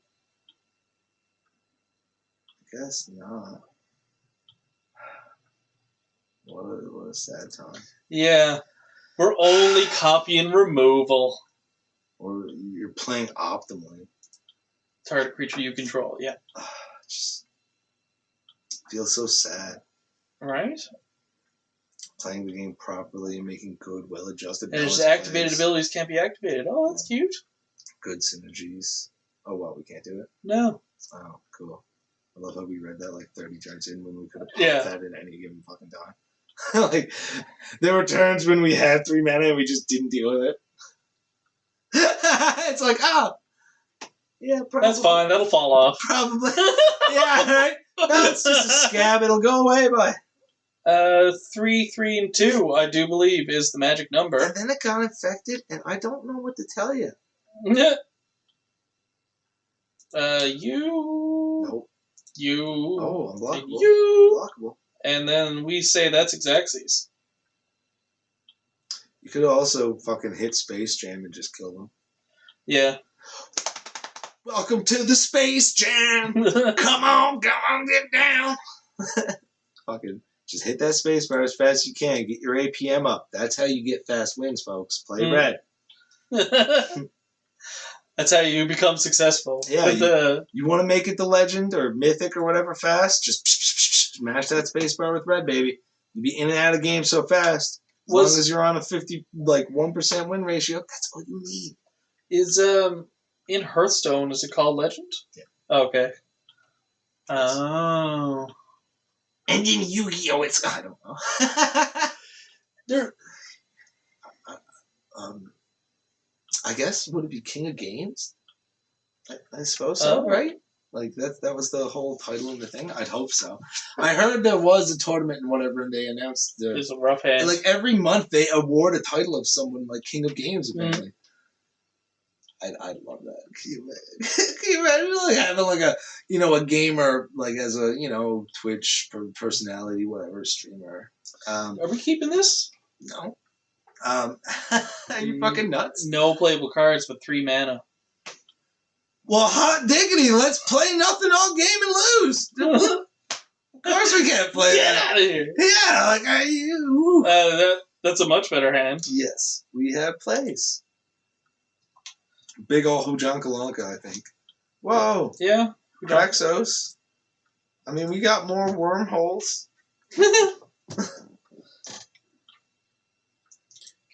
I guess not. What a sad time. Yeah. We're only copying removal. Or you're playing optimally. Target creature you control, yeah. Just feels so sad. Right? Playing the game properly and making good, well-adjusted And just activated abilities can't be activated. Oh, that's cute. Good synergies. Oh, wow, we can't do it? No. Oh, cool. I love how we read that like 30 turns in when we could have popped that at any given fucking time. Like, there were turns when we had 3 mana and we just didn't deal with it. It's like, yeah, probably. That's fine. That'll fall off. Probably. Yeah, right? No, it's just a scab. It'll go away by. 3, 3, and 2, I do believe, is the magic number. And then it got infected, and I don't know what to tell you. You. Nope. You. Oh, unblockable. You. Unblockable. And then we say that's Xaxes. You could also fucking hit Space Jam and just kill them. Yeah. Welcome to the Space Jam! Come on, get down! Fucking just hit that space bar as fast as you can. Get your APM up. That's how you get fast wins, folks. Play red. That's how you become successful. Yeah, you want to make it the legend or mythic or whatever fast, just smash that space bar with red, baby. You be in and out of games so fast. As long as you're on a 1% win ratio, that's all you need. Is in Hearthstone, is it called Legend? Yeah. Okay. Oh. And in Yu-Gi-Oh, it's I don't know. There. I guess would it be King of Games? I suppose so, right? Like that was the whole title of the thing. I'd hope so. I heard there was a tournament and whatever, and they announced there's a rough hand. Like every month they award a title of someone like King of Games. Apparently, I'd love that. Can you imagine like having like a gamer like as a Twitch personality, whatever streamer? Are we keeping this? No. Are you fucking nuts? No playable cards with 3 mana. Well, hot diggity, let's play nothing all game and lose. Of course we can't play Get that. out of here. Yeah, like are you? That's a much better hand. Yes, we have plays. Big ol' Hujankalanka, I think. Whoa. Yeah. Praxos. I mean, we got more wormholes.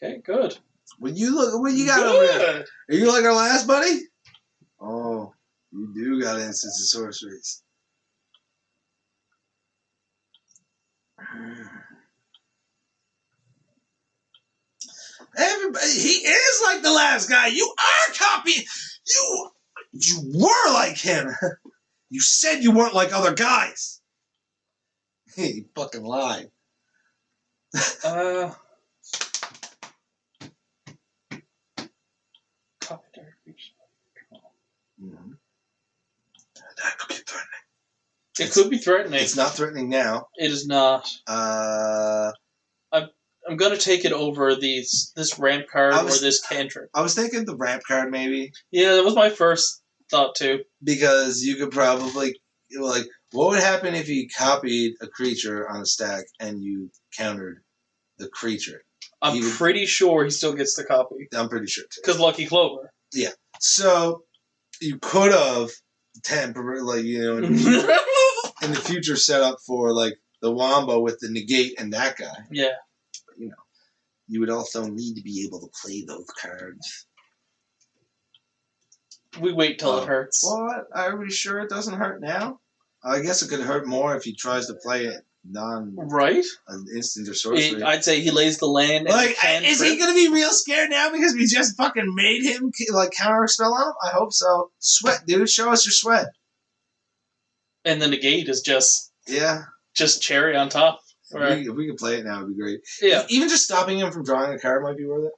Okay, good. When you look, what you got over there? Are you like our last buddy? Oh, you do got instants and sorceries. Everybody, he is like the last guy. You are copying. You were like him. You said you weren't like other guys. He fucking lied. Copy dark creature. Mm-hmm. That could be threatening. It could be threatening. It's not threatening now. It is not. I'm gonna take it over this ramp card or this cantrip. I was thinking the ramp card maybe. Yeah, that was my first thought too. Because you could probably like, what would happen if you copied a creature on a stack and you countered the creature? I'm pretty sure he still gets the copy. I'm pretty sure too. Because Lucky Clover. Yeah. So you could have temporarily, in the future set up for like the Wombo with the negate and that guy. Yeah. But, you would also need to be able to play those cards. We wait till it hurts. What? Are we sure it doesn't hurt now? I guess it could hurt more if he tries to play it right? An instant or sorcery. I'd say he lays the land. And is he going to be real scared now because we just fucking made him counter spell on him? I hope so. Sweat, dude. Show us your sweat. And the negate is just cherry on top. If we could play it now, it'd be great. Yeah. Even just stopping him from drawing a card might be worth it.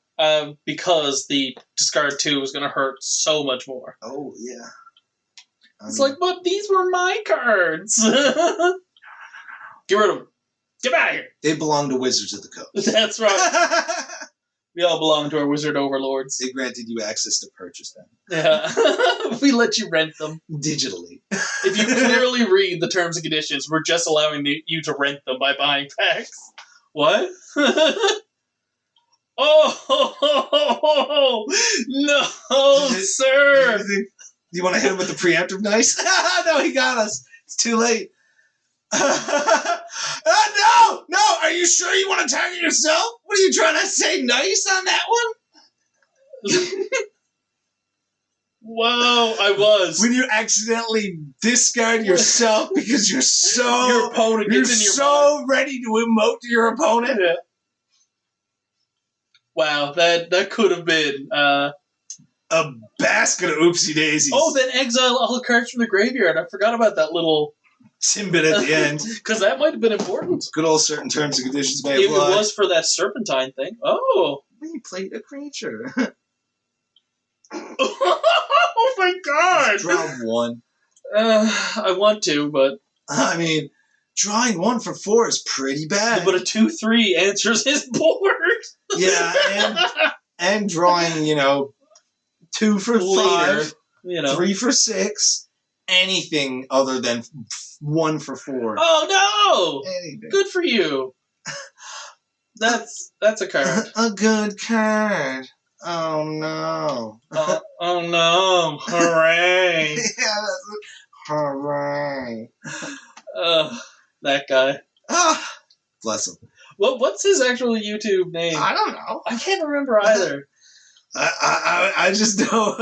Because the discard 2 is going to hurt so much more. Oh, yeah. It's like, but these were my cards. Get rid of them. Get out of here. They belong to Wizards of the Coast. That's right. We all belong to our wizard overlords. They granted you access to purchase them. Yeah. We let you rent them. Digitally. If you clearly read the terms and conditions, we're just allowing you to rent them by buying packs. What? Oh, no, sir. You want to hit him with the preemptive nice? No, he got us. It's too late. No! Are you sure you want to target yourself? What are you trying to say nice on that one? Whoa, I was. When you accidentally discard yourself because you're so your opponent gets in your mind. Ready to emote to your opponent. Yeah. Wow, that could have been a basket of oopsie daisies. Oh, then exile all the cards from the graveyard. I forgot about that little Timbit at the end. Because that might have been important. Good old certain terms and conditions may apply. If it was for that serpentine thing. Oh. We played a creature. Oh my god! Just draw one. I want to, but... I mean, drawing 1 for 4 is pretty bad. But a 2/3 answers his board. Yeah, and drawing, 2 for 5, 3 for 6, anything other than 1 for 4. Oh no! Anything. Good for you. That's a card. A good card. Oh no. Oh no. Hooray. Yeah, hooray. That guy. Bless him. What's his actual YouTube name? I don't know. I can't remember either. I just know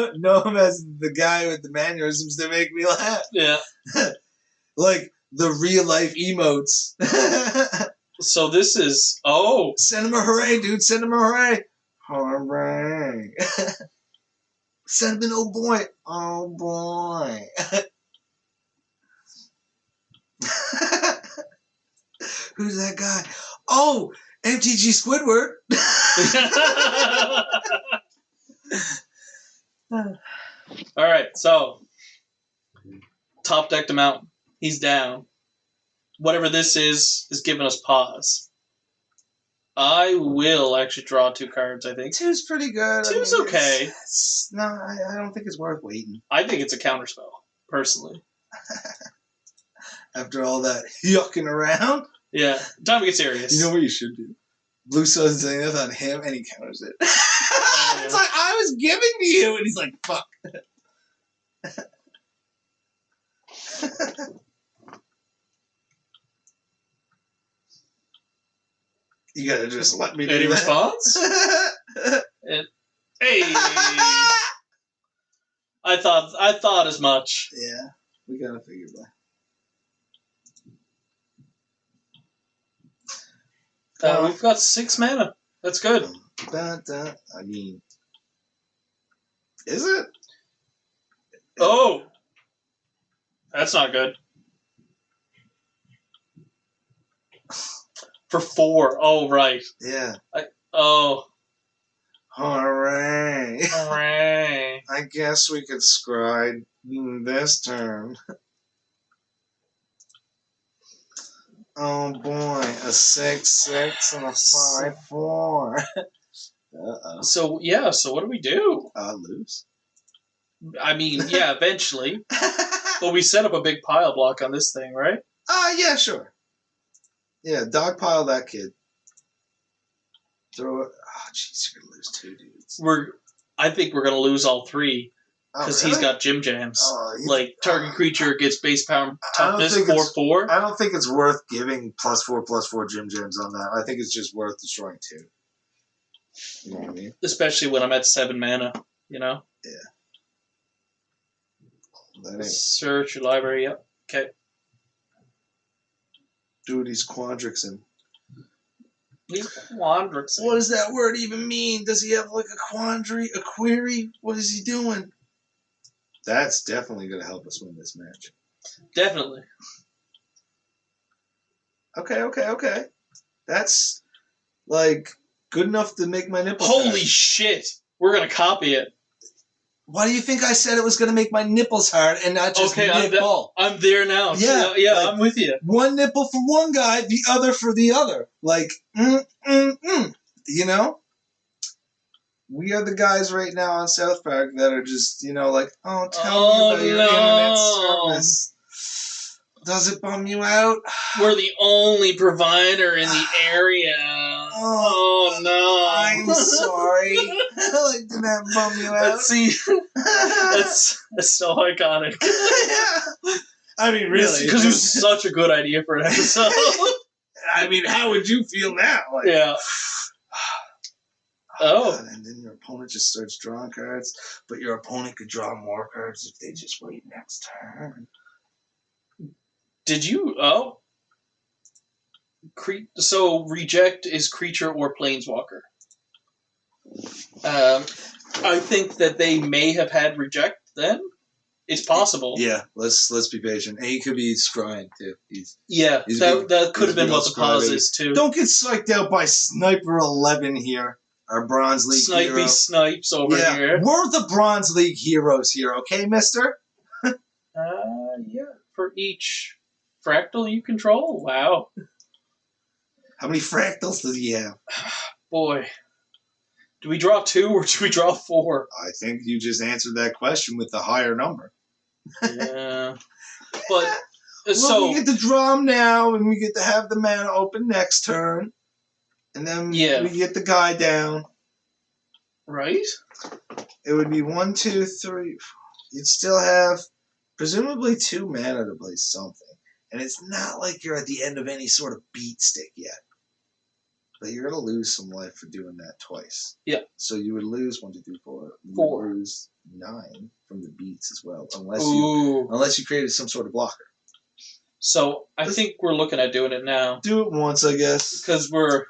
him as the guy with the mannerisms that make me laugh. Yeah. Like the real life emotes. So this is... Send him a hooray, dude. Send him a hooray. Hooray. Send him an oh boy. Oh boy. Who's that guy? Oh, MTG Squidward. All right, so top deck to mountain. He's down. Whatever this is giving us pause. I will actually draw 2 cards, I think. 2's pretty good. 2's okay. No, I don't think it's worth waiting. I think it's a counterspell, personally. After all that yucking around? Yeah, time to get serious. You know what you should do? Blue Sun's doing this on him, and he counters it. It's like, I was giving to you, and he's like, fuck. You gotta just let me do Any that. response? Hey, I thought as much. Yeah, we gotta figure that. We've got 6 mana. That's good. I mean, is it? Oh, that's not good. For 4. Oh, right. Yeah. Oh. Hooray. Hooray. I guess we could scry this turn. Oh boy, a 6/6 and a 5/4. Uh-oh. So what do we do? Lose. I mean, yeah, eventually. But we set up a big pile block on this thing, right? Yeah, sure. Yeah, dogpile that kid. Throw it. Oh, jeez, you're gonna lose 2 dudes. I think we're gonna lose all 3 because really? he's got Jim Jams. Oh, Target creature gets base power toughness 4/4. I don't think it's worth giving +4/+4 Jim Jams on that. I think it's just worth destroying 2. You know what I mean? Especially when I'm at 7 mana. You know. Yeah. Search your library. Yep. Okay. Dude, he's Quandrixing. He's Quandrixing. What does that word even mean? Does he have like a quandary, a query? What is he doing? That's definitely going to help us win this match. Definitely. Okay. That's like good enough to make my nipples Holy hard. shit. We're going to copy it. Why do you think I said it was going to make my nipples hard and not just nipple? I'm there now. Yeah, like, I'm with you. One nipple for one guy, the other for the other. Like, You know? We are the guys right now on South Park that are just, like, oh, tell me about your internet service. Does it bum you out? We're the only provider in the area. Oh no. I'm sorry. Like, did that bum you out? See, that's so iconic. I mean, really. Because it was such a good idea for an episode. I mean, how would you feel now? Like, yeah. Oh. God, and then your opponent just starts drawing cards, but your opponent could draw more cards if they just wait next turn. Did you? Oh. So reject is creature or planeswalker. I think that they may have had reject then. It's possible. Yeah, let's be patient. And he could be scrying too. That could have been what the pause is too. Don't get psyched out by Sniper 11 here. Our Bronze League hero. Snipey snipes over here. We're the Bronze League heroes here, okay, mister? Yeah. For each fractal you control? Wow. How many fractals does he have? Boy. Do we draw 2 or do we draw 4? I think you just answered that question with the higher number. Yeah. But, we get to draw them now, and we get to have the mana open next turn. And then we get the guy down. Right? It would be 1, 2, 3. You'd still have presumably 2 mana to play something. And it's not like you're at the end of any sort of beat stick yet. But you're going to lose some life for doing that twice. Yeah. So you would lose 1, 2, 3, 4. You 4. would lose 9 from the beats as well. Unless you created some sort of blocker. So I think we're looking at doing it now. Do it once, I guess. Because we're...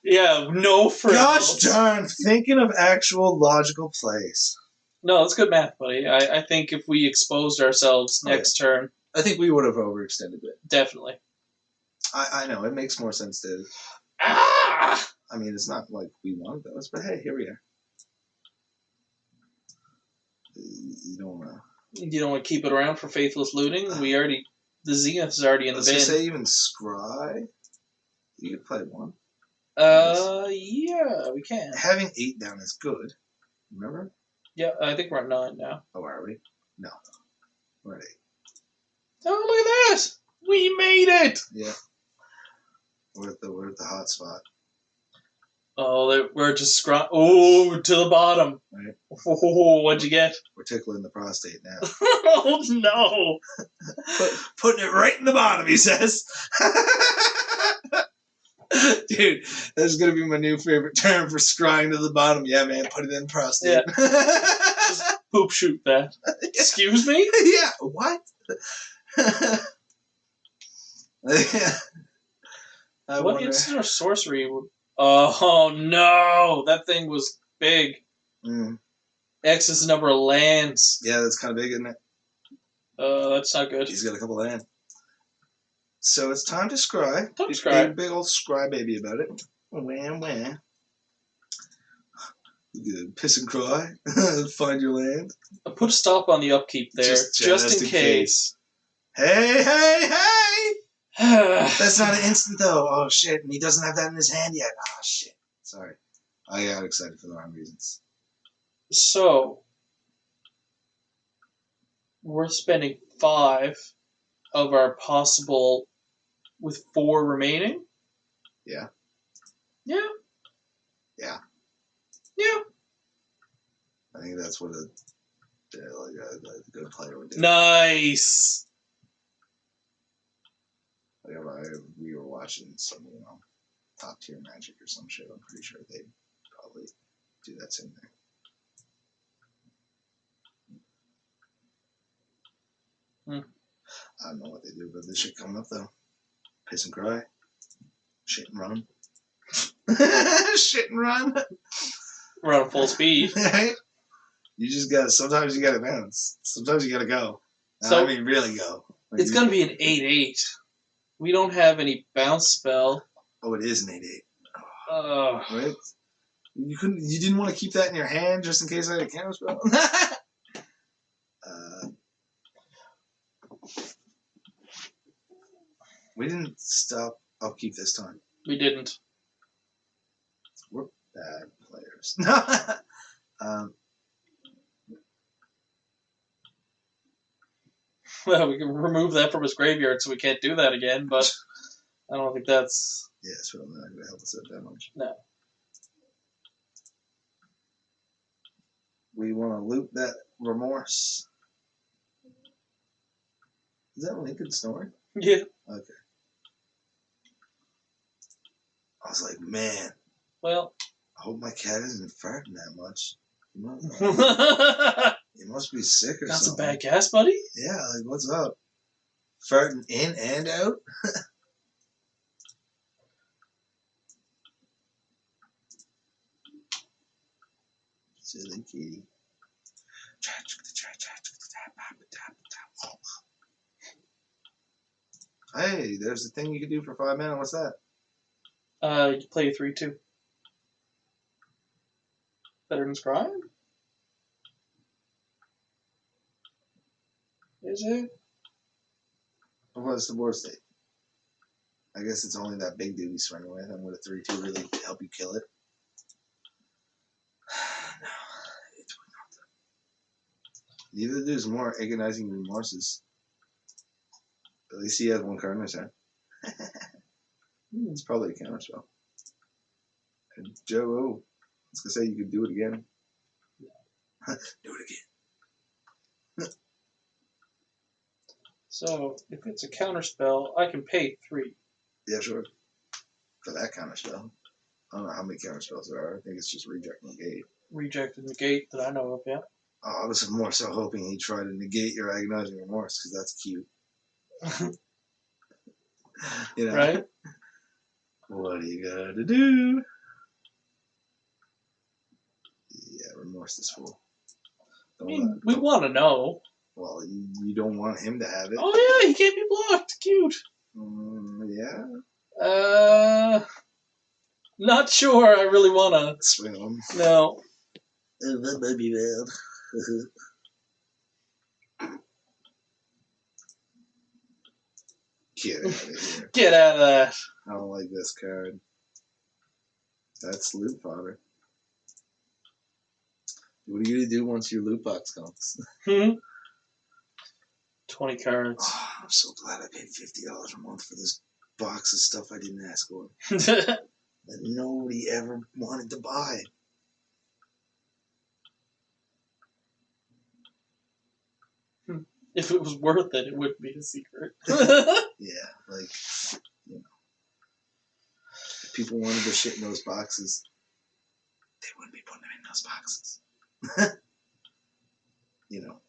no friends. Gosh darn, thinking of actual logical plays. No, it's good math, buddy. I think if we exposed ourselves next turn... I think we would have overextended it. Definitely. I know, it makes more sense to... I mean, it's not like we wanted those, but hey, here we are. You don't want to... You don't want to keep it around for faithless looting? The Zenith is already in the bin. Let's just say even scry. You could play 1. Yeah, we can. Having 8 down is good. Remember? Yeah, I think we're at 9 now. Oh, are we? No. We're at 8. Oh, look at that! We made it! Yeah. We're at the hot spot. Oh, we're just to the bottom. Right. Oh, what'd you get? We're tickling the prostate now. Oh, no! Putting it right in the bottom, he says. Dude, that's gonna be my new favorite term for scrying to the bottom. Yeah, man, put it in prostate. Just poop shoot that. Excuse me? Yeah, what? What instant or sorcery would... Oh, no! That thing was big. X is the number of lands. Yeah, that's kind of big, isn't it? That's not good. He's got a couple of lands. So it's time to scry. Time to scry. Big old scry baby about it. Wham, wham. Piss and cry. Find your land. I put a stop on the upkeep there, just in case. Hey, hey, hey! That's not an instant, though. Oh, shit. And he doesn't have that in his hand yet. Oh, shit. Sorry. I got excited for the wrong reasons. So, we're spending 5 of our possible with 4 remaining? Yeah. Yeah. Yeah. Yeah. I think that's what a good player would do. Nice. We were watching some, top tier Magic or some shit. I'm pretty sure they'd probably do that same thing. I don't know what they do, but this shit coming up though. Piss and cry. Shit and run. Shit and run. Run full speed. Right? You just gotta, sometimes you gotta bounce. Sometimes you gotta go. So, I mean, really go. Like it's gonna be an 8/8. We don't have any bounce spell. Oh, it is an 8/8. Right? You didn't want to keep that in your hand just in case I had a counter spell? We didn't stop upkeep this time. We didn't. We're bad players. Well, we can remove that from his graveyard so we can't do that again, but I don't think that's... Yeah, it's really not going to help us out that much. No. We want to loot that remorse. Is that Lincoln snoring? Yeah. Okay. I was like, man. Well. I hope my cat isn't farting that much. He must be sick or That's something. That's a bad gas, buddy? Yeah, like, what's up? Farting in and out? Silly kitty. Hey, there's a thing you can do for 5 mana. What's that? You can play a 3/2. Better than Scry? Is it? What's the board state? I guess it's only that big dude he's swinging with, and would a 3/2 really help you kill it? No, it would not. Neither there's more agonizing remorses. At least he has 1 card in his hand. It's probably a counterspell. And Joe, I was gonna say you could do it again. Do it again. So, if it's a counterspell, I can pay 3. Yeah, sure. For that counterspell. I don't know how many counterspells there are. I think it's just reject and negate. Reject and negate that I know of, yeah. Oh, I was more so hoping he'd try to negate your agonizing remorse, because that's cute. You know? Right? What do you gotta do? Yeah, remorse this fool. We want to know. Well, you don't want him to have it. Oh yeah, he can't be blocked. Cute. Yeah. Not sure. I really wanna swing him. No. That might be bad. Get out of here. Get out of that. I don't like this card. That's loot fodder. What are you going to do once your loot box comes? 20 cards. Oh, I'm so glad I paid $50 a month for this box of stuff I didn't ask for. That nobody ever wanted to buy. If it was worth it, it wouldn't be a secret. Yeah, like, people wanted the shit in those boxes, they wouldn't be putting them in those boxes. You know.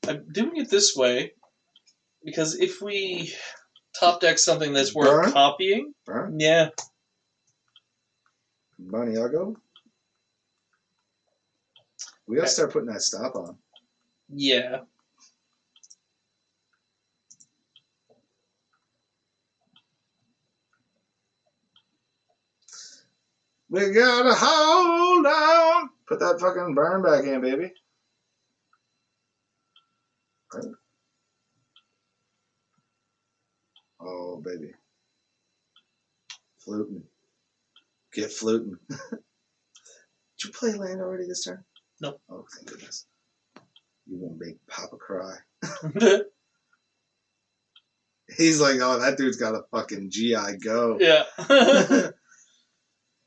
I'm doing it this way because if we top deck something that's worth copying, yeah. Baniago. We gotta start putting that stop on. Yeah. We gotta hold on. Put that fucking burn back in, baby. Right. Oh, baby. Fluting. Get fluting. Did you play land already this turn? No. Oh, thank goodness. You won't make Papa cry. He's like, oh, that dude's got a fucking GI Go. Yeah.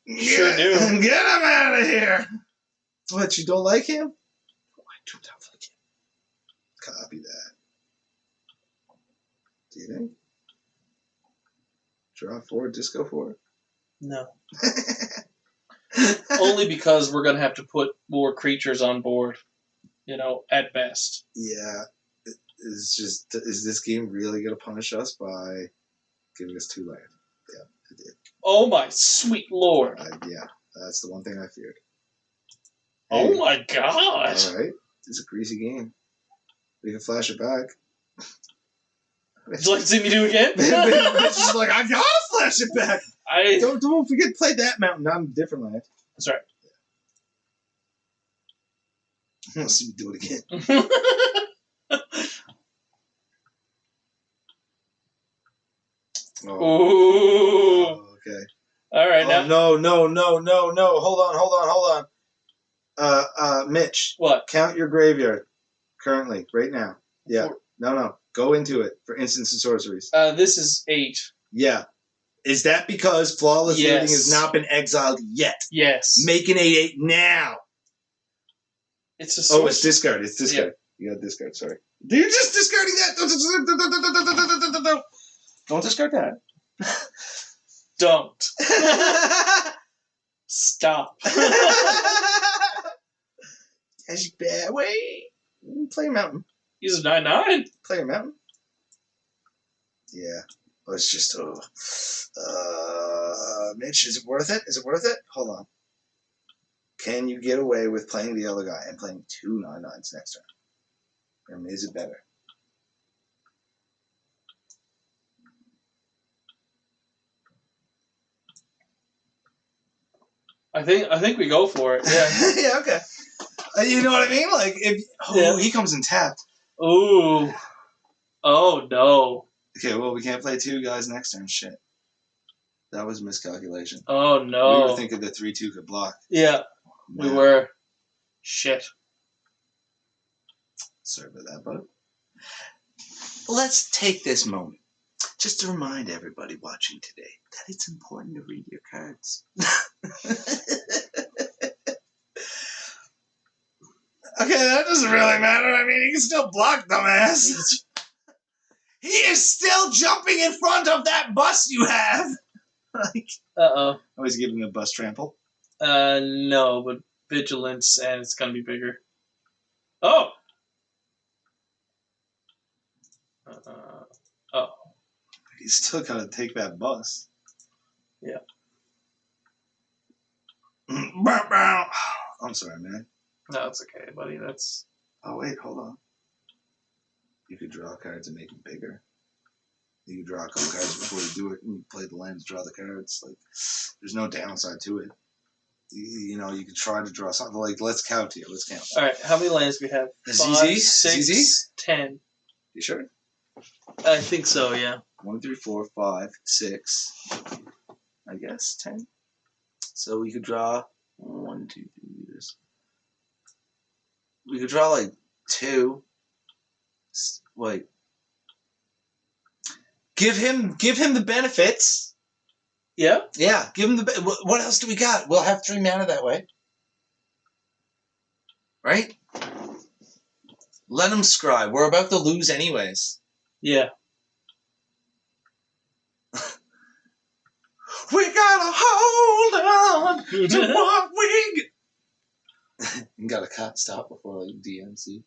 Sure do. Get him out of here. What, you don't like him? Oh, I do not like him. Copy that. Do you think? Draw 4, disco 4? No. Only because we're going to have to put more creatures on board, at best. Yeah. It's just, is this game really going to punish us by giving us 2 land? Yeah, it did. Oh my sweet lord. Yeah, that's the one thing I feared. Hey, oh my god. Alright. It's a greasy game. We can flash it back. Would you like to see me do it again? Bitch is like, I gotta flash it back. Don't forget to play that mountain on a different land. That's right. I want to see me do it again. Ooh. Okay. All right. Now. No. Hold on. Mitch. What? Count your graveyard currently, right now. Yeah. No. Go into it for instants and sorceries. This is 8. Yeah. Is that because Flawless Looting has not been exiled yet? Yes. Make an 8/8 now. It's a sorcery. Oh, it's discard. It's discard. Yeah. You got discard, sorry. You're just discarding that. Don't discard that. Don't. Stop. That's bad. Wait. Play a mountain. He's a 9/9. Play a mountain. Yeah. Let's just. Mitch, is it worth it? Is it worth it? Hold on. Can you get away with playing the other guy and playing 2 9/9s next turn? Or is it better? I think we go for it. Yeah. Yeah. Okay. You know what I mean? Like if he comes in tapped. Ooh. Oh no. Okay. Well, we can't play 2 guys next turn. Shit. That was a miscalculation. Oh no. We were thinking the 3/2 could block. Yeah. We were. Shit. Sorry about that, bud. Let's take this moment just to remind everybody watching today that it's important to read your cards. Okay, that doesn't really matter. I mean, he can still block, dumbass. He is still jumping in front of that bus you have. Like, uh-oh. I was giving him a bus trample. No, but vigilance, and it's gonna be bigger. Oh! Oh. He's still gotta take that bus. Yeah. I'm sorry, man. No, it's okay, buddy. That's... Oh, wait, hold on. You could draw cards and make them bigger. You could draw a couple cards before you do it, and you play the land to draw the cards. Like, there's no downside to it. You know, you could try to draw something. Like, let's count here. Let's count. All right, how many lands do we have? ZZ? 6, ZZ? 10. You sure? I think so, yeah. 1, 3, 4, 5, 6. I guess 10. So we could draw 1, 2, 3. This. We could draw like 2. Wait. Give him the benefits. Yeah. Yeah. Give him the. What else do we got? We'll have 3 mana that way. Right. Let him scry. We're about to lose anyways. Yeah. We gotta hold on to what we... You gotta stop before like DMC.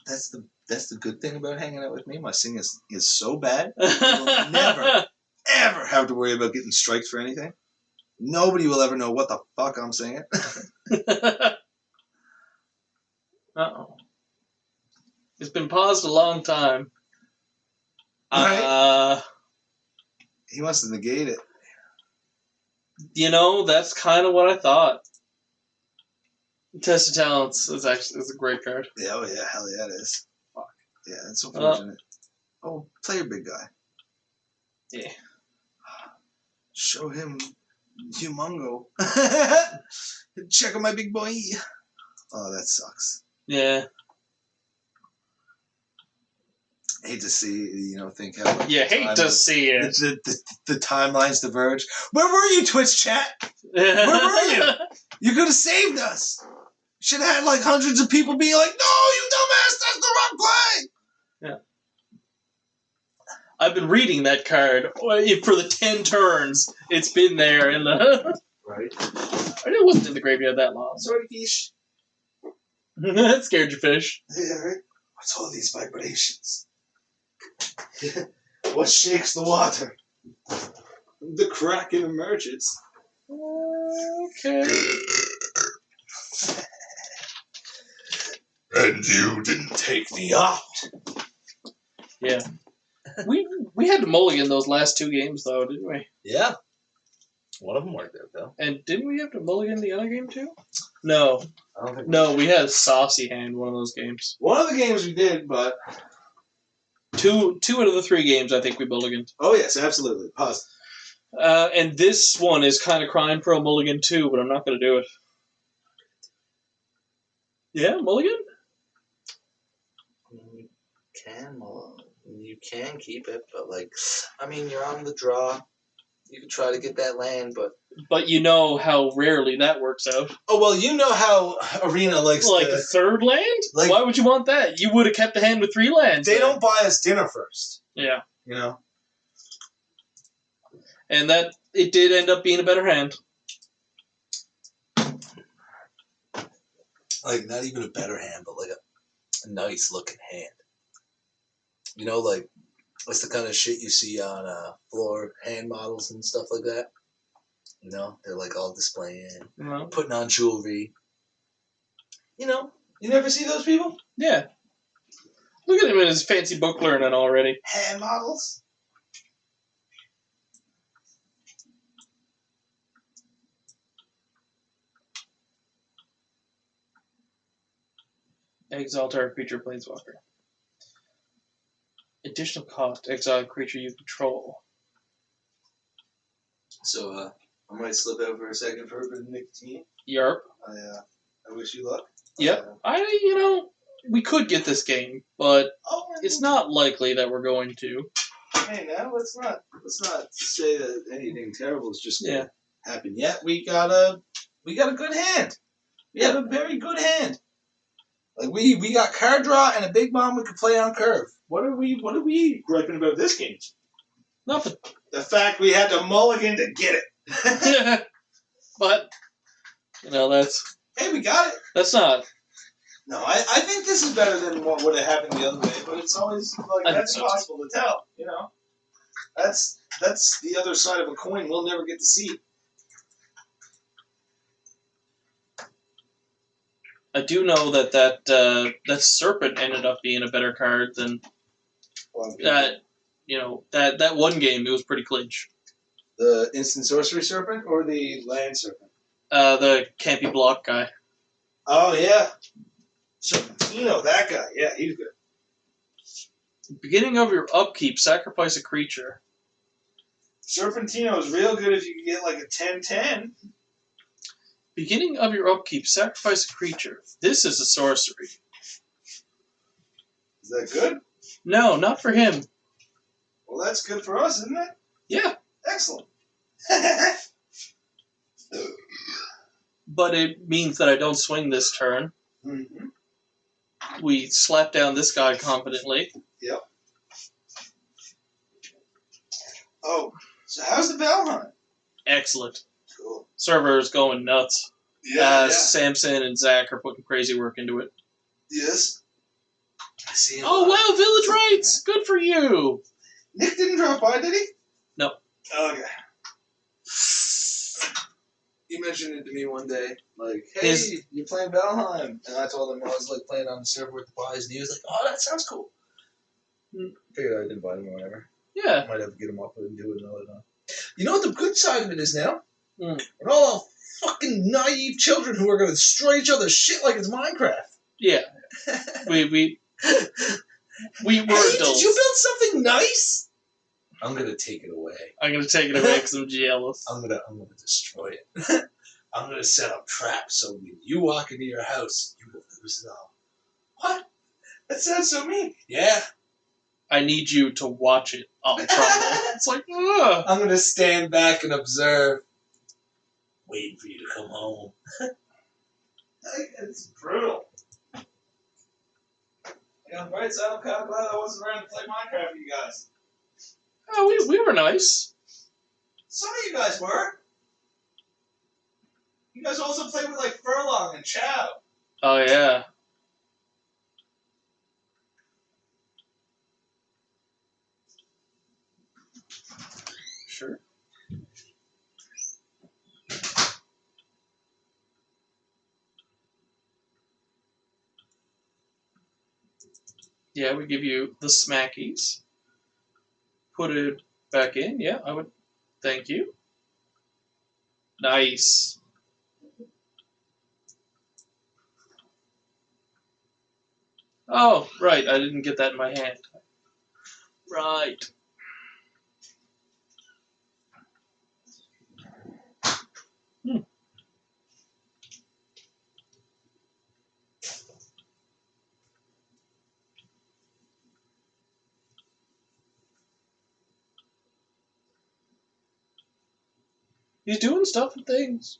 That's the good thing about hanging out with me. My singing is so bad. You will never, ever have to worry about getting strikes for anything. Nobody will ever know what the fuck I'm singing. Uh-oh. It's been paused a long time. Right? He wants to negate it. You know, that's kind of what I thought. Test of Talents is a great card. Yeah, oh yeah, hell yeah, it is. Fuck. Yeah, it's unfortunate. Oh, play your big guy. Yeah. Show him humongo. Check out my big boy. Oh, that sucks. Yeah. Hate to see, think how... Like, hate to see it. The timelines diverge. Where were you, Twitch chat? Where were you? You could have saved us. Should have had like hundreds of people being like, no, you dumbass, that's the wrong play. Yeah. I've been reading that card for the 10 turns. It's been there in the... Right. It wasn't in the graveyard that long. Sorry, fish. That scared your fish. Yeah, right. What's all these vibrations? What shakes the water? The Kraken emerges. Okay. And you didn't take the opt. Yeah. We had to mulligan those last 2 games, though, didn't we? Yeah. One of them worked out, though. And didn't we have to mulligan the other game, too? No. I don't think we had a saucy hand one of those games. One of the games we did, but... 2 out of the 3 games, I think we mulliganed. Oh, yes, absolutely. Positive. And this one is kind of crying for a mulligan, too, but I'm not going to do it. Yeah, mulligan? You can keep it, but you're on the draw. You can try to get that land, but... But you know how rarely that works out. Oh, well, you know how Arena likes a third land? Why would you want that? You would have kept the hand with 3 lands. They don't buy us dinner first. Yeah. You know? And that, it did end up being a better hand. Not even a better hand, but a nice-looking hand. That's the kind of shit you see on floor hand models and stuff like that. They're all displaying, putting on jewelry. You never see those people? Yeah. Look at him in his fancy book learning already. Hand models? Exile target creature, planeswalker. Additional cost, exile a creature you control. So, I might slip out for a second for a bit of nicotine. Yarp. I wish you luck. Yep. We could get this game, but it's not likely that we're going to. Hey, now let's not say that anything terrible is just going to happen yet. We got a good hand. We have a very good hand. We got card draw and a big bomb we could play on curve. What are we griping about this game? Nothing. The fact we had to mulligan to get it. But that's... Hey, we got it. That's not... No, I think this is better than what would have happened the other way, but it's always that's impossible to tell, That's the other side of a coin we'll never get to see. I do know that Serpent ended up being a better card than that. That one game, it was pretty clinch. The instant sorcery Serpent or the land Serpent? The can't be blocked guy. Oh yeah, Serpentino, that guy. Yeah, he's good. Beginning of your upkeep, sacrifice a creature. Serpentino is real good if you can get a 10/10. Beginning of your upkeep, sacrifice a creature. This is a sorcery. Is that good? No, not for him. Well, that's good for us, isn't it? Yeah. Excellent. But it means that I don't swing this turn. Mm-hmm. We slap down this guy confidently. Yep. Oh, so how's the bell hunt? Excellent. Cool. Server is going nuts. Yeah. Samson and Zach are putting crazy work into it. Yes. I see. Oh wow, Village Rights! Good for you. Nick didn't drop by, did he? No. Okay. He mentioned it to me one day, like, "Hey, you're playing Valheim," and I told him I was like playing on the server with the boys, and he was like, "Oh, that sounds cool." Figured I'd invite him or whatever. Yeah. Might have to get him up and do it another time. You know what the good side of it is now? We're all fucking naive children who are going to destroy each other's shit like it's Minecraft. Yeah. we were adults. Did you build something nice? I'm gonna take it away. I'm gonna take it away because I'm jealous. I'm gonna destroy it. I'm gonna set up traps so when you walk into your house, you will lose it all. What? That sounds so mean. Yeah. I need you to watch it all crumble. It's like, ugh. I'm gonna stand back and observe, waiting for you to come home. It's brutal. Yeah, right, so I'm kind of glad I wasn't around to play Minecraft with you guys. Oh, we were nice. Some of you guys were. You guys also played with, like, Furlong and Chow. Oh, yeah. Sure. Yeah, we give you the smackies. Put it back in. Yeah, I would. Thank you. Nice. Oh, right. I didn't get that in my hand. Right. He's doing stuff and things.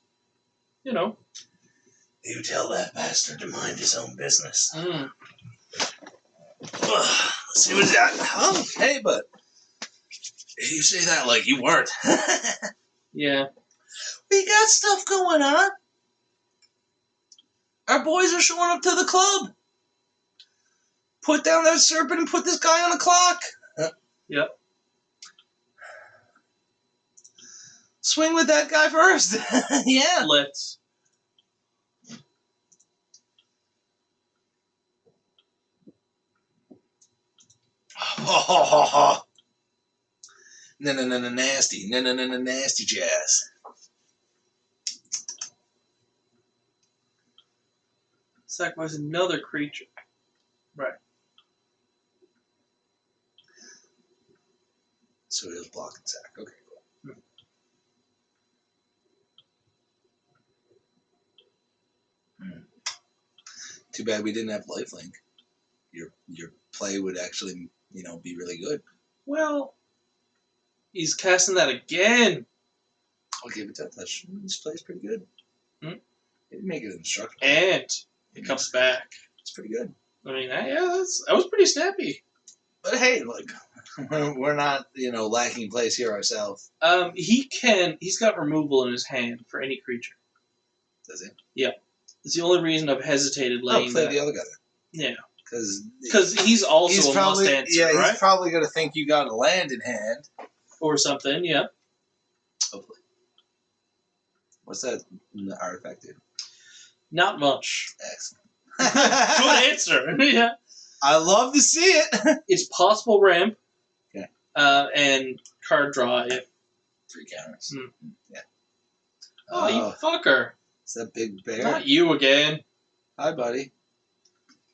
You know. You tell that bastard to mind his own business. Let's see what he's got. Oh, hey, but you say that like you weren't. Yeah. We got stuff going on. Our boys are showing up to the club. Put down that serpent and put this guy on a clock. Yep. Swing with that guy first. Yeah. Let's. Nasty. Nasty jazz. Sacrifice another creature. Right. So he was blocking Zach. Okay, cool. Too bad we didn't have lifelink. Your play would actually, be really good. Well, he's casting that again. I'll give it that. This play's pretty good. Maybe make it instructive. And it comes back. It's pretty good. I mean, that was pretty snappy. But hey, look, we're not, lacking plays here ourselves. He's got removal in his hand for any creature. Does he? Yeah. It's the only reason I've hesitated laying play that. the other guy then. Yeah. Because he's also a must answer, right? He's probably going to think you got a land in hand. Or something, yeah. Hopefully. What's that artifact do? Not much. Excellent. Good answer. Yeah. I love to see it. It's possible ramp. Okay. And card draw if 3 counters. Yeah. Oh, you fucker. It's that big bear. Not you again. Hi, buddy.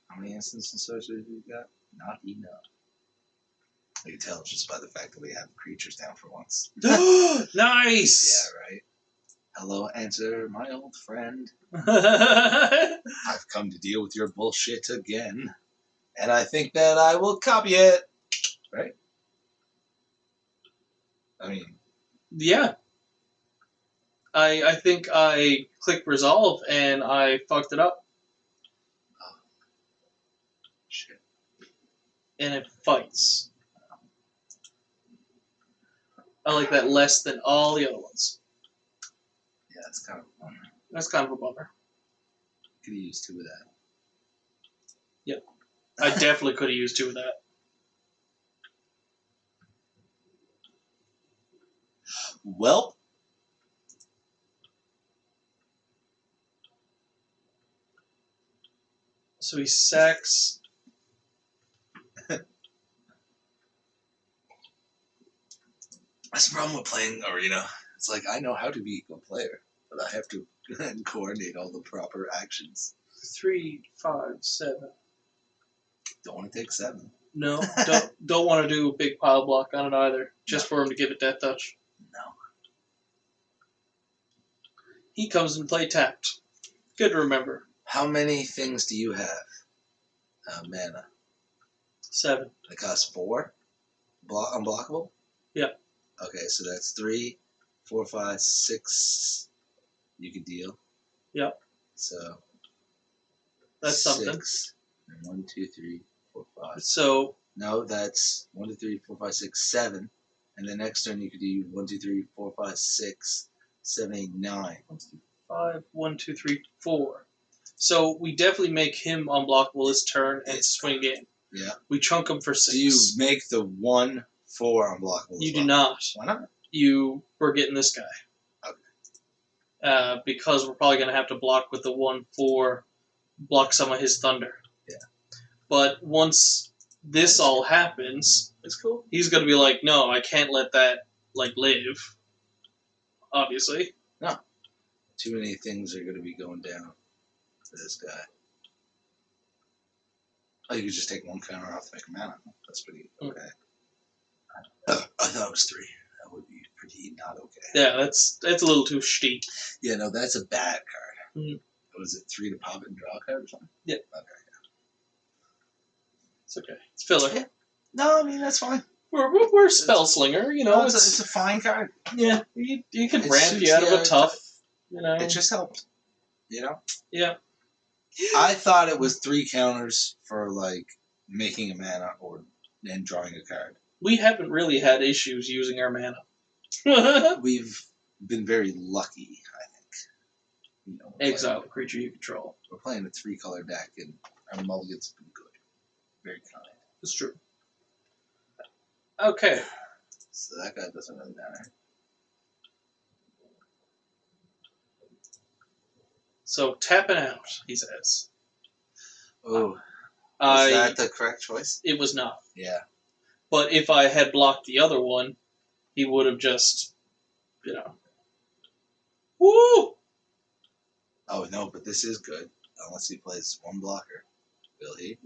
How many instants and sorceries we got? Not enough. I can tell just by the fact that we have creatures down for once. Nice. Yeah, right. Hello, answer, my old friend. I've come to deal with your bullshit again. And I think that I will copy it. Right? I mean... Yeah. I think I clicked resolve and I fucked it up. Oh. Shit. And it fights. I like that less than all the other ones. Yeah, that's kind of a bummer. That's kind of a bummer. Could have used 2 of that. Yep. I definitely could have used 2 of that. Well, so he sacks. that's the problem with playing Arena. It's like, I know how to be a good player, but I have to coordinate all the proper actions. 3, 5, 7. Don't want to take 7. No, don't want to do a big pile block on it either, just for him to give it death touch. No. He comes and play tapped. Good to remember. How many things do you have? Mana. 7. They cost 4? Unblockable? Yeah. Okay, so that's 3, 4, 5, 6. You could deal. Yep. So That's 6, something. And 1, 2, 3, 4, 5. So No, that's 1, 2, 3, 4, 5, 6, 7. And the next turn you could do 1, 2, 3, 4, 5, 6, 7, 8, 9. 5, 1, 2, 3, 4. So we definitely make him unblockable this turn and swing in. Yeah. We chunk him for 6. Do you make the 1 4 unblockable? You do not. Why not? We're getting this guy. Okay. Because we're probably going to have to block with the 1/4, block some of his thunder. Yeah. But once this all happens, it's cool. He's going to be like, no, I can't let that live. Obviously. No. Too many things are going to be going down for this guy. Oh, you could just take 1 counter off to make a mana. That's pretty okay. I thought it was 3. That would be pretty not okay. Yeah, that's a little too steep. Yeah, no, that's a bad card. Mm-hmm. Was it 3 to pop it and draw a card or something? Yeah. Okay. Yeah. It's okay. It's filler. Yeah. No, I mean that's fine. We're spell slinger, you know. No, it's a fine card. Yeah, you can ramp you out of a tough. You know, it just helped. You know. Yeah. I thought it was 3 counters for making a mana and drawing a card. We haven't really had issues using our mana. We've been very lucky, I think. You know, exile the creature you control. We're playing a 3-color deck, and our mulligans have been good. Very kind. It's true. Okay. So that guy doesn't really matter. So tapping out, he says. Oh. Was that the correct choice? It was not. Yeah. But if I had blocked the other one, he would have just, Woo! Oh, no, but this is good. Unless he plays 1 blocker. Will he?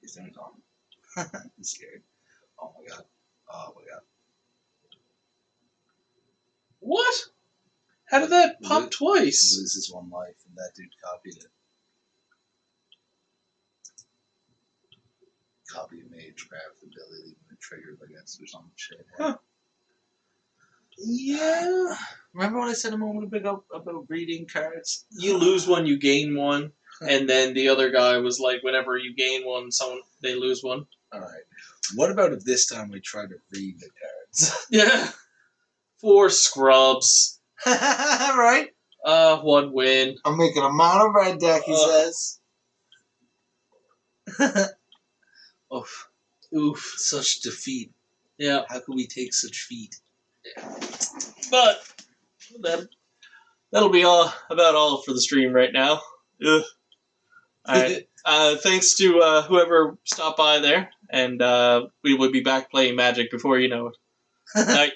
He's doing something. I'm scared. Oh, my God. Oh, my God. What? How did that pop twice? Loses 1 life, and that dude copied it. Copy a mage craft ability when it triggered against or some shit. Huh. Yeah. Remember what I said a moment ago about reading cards? You lose 1, you gain 1, and then the other guy was like, whenever you gain 1, they lose 1. Alright. What about if this time we try to read the cards? Yeah. 4 scrubs. Right? 1 win. I'm making a mono red deck, he says. Oof. Oof. Such defeat. Yeah. How could we take such feat? Yeah. But that'll be about all for the stream right now. Ugh. All right. Thanks to whoever stopped by there, and we will be back playing Magic before you know it. Night.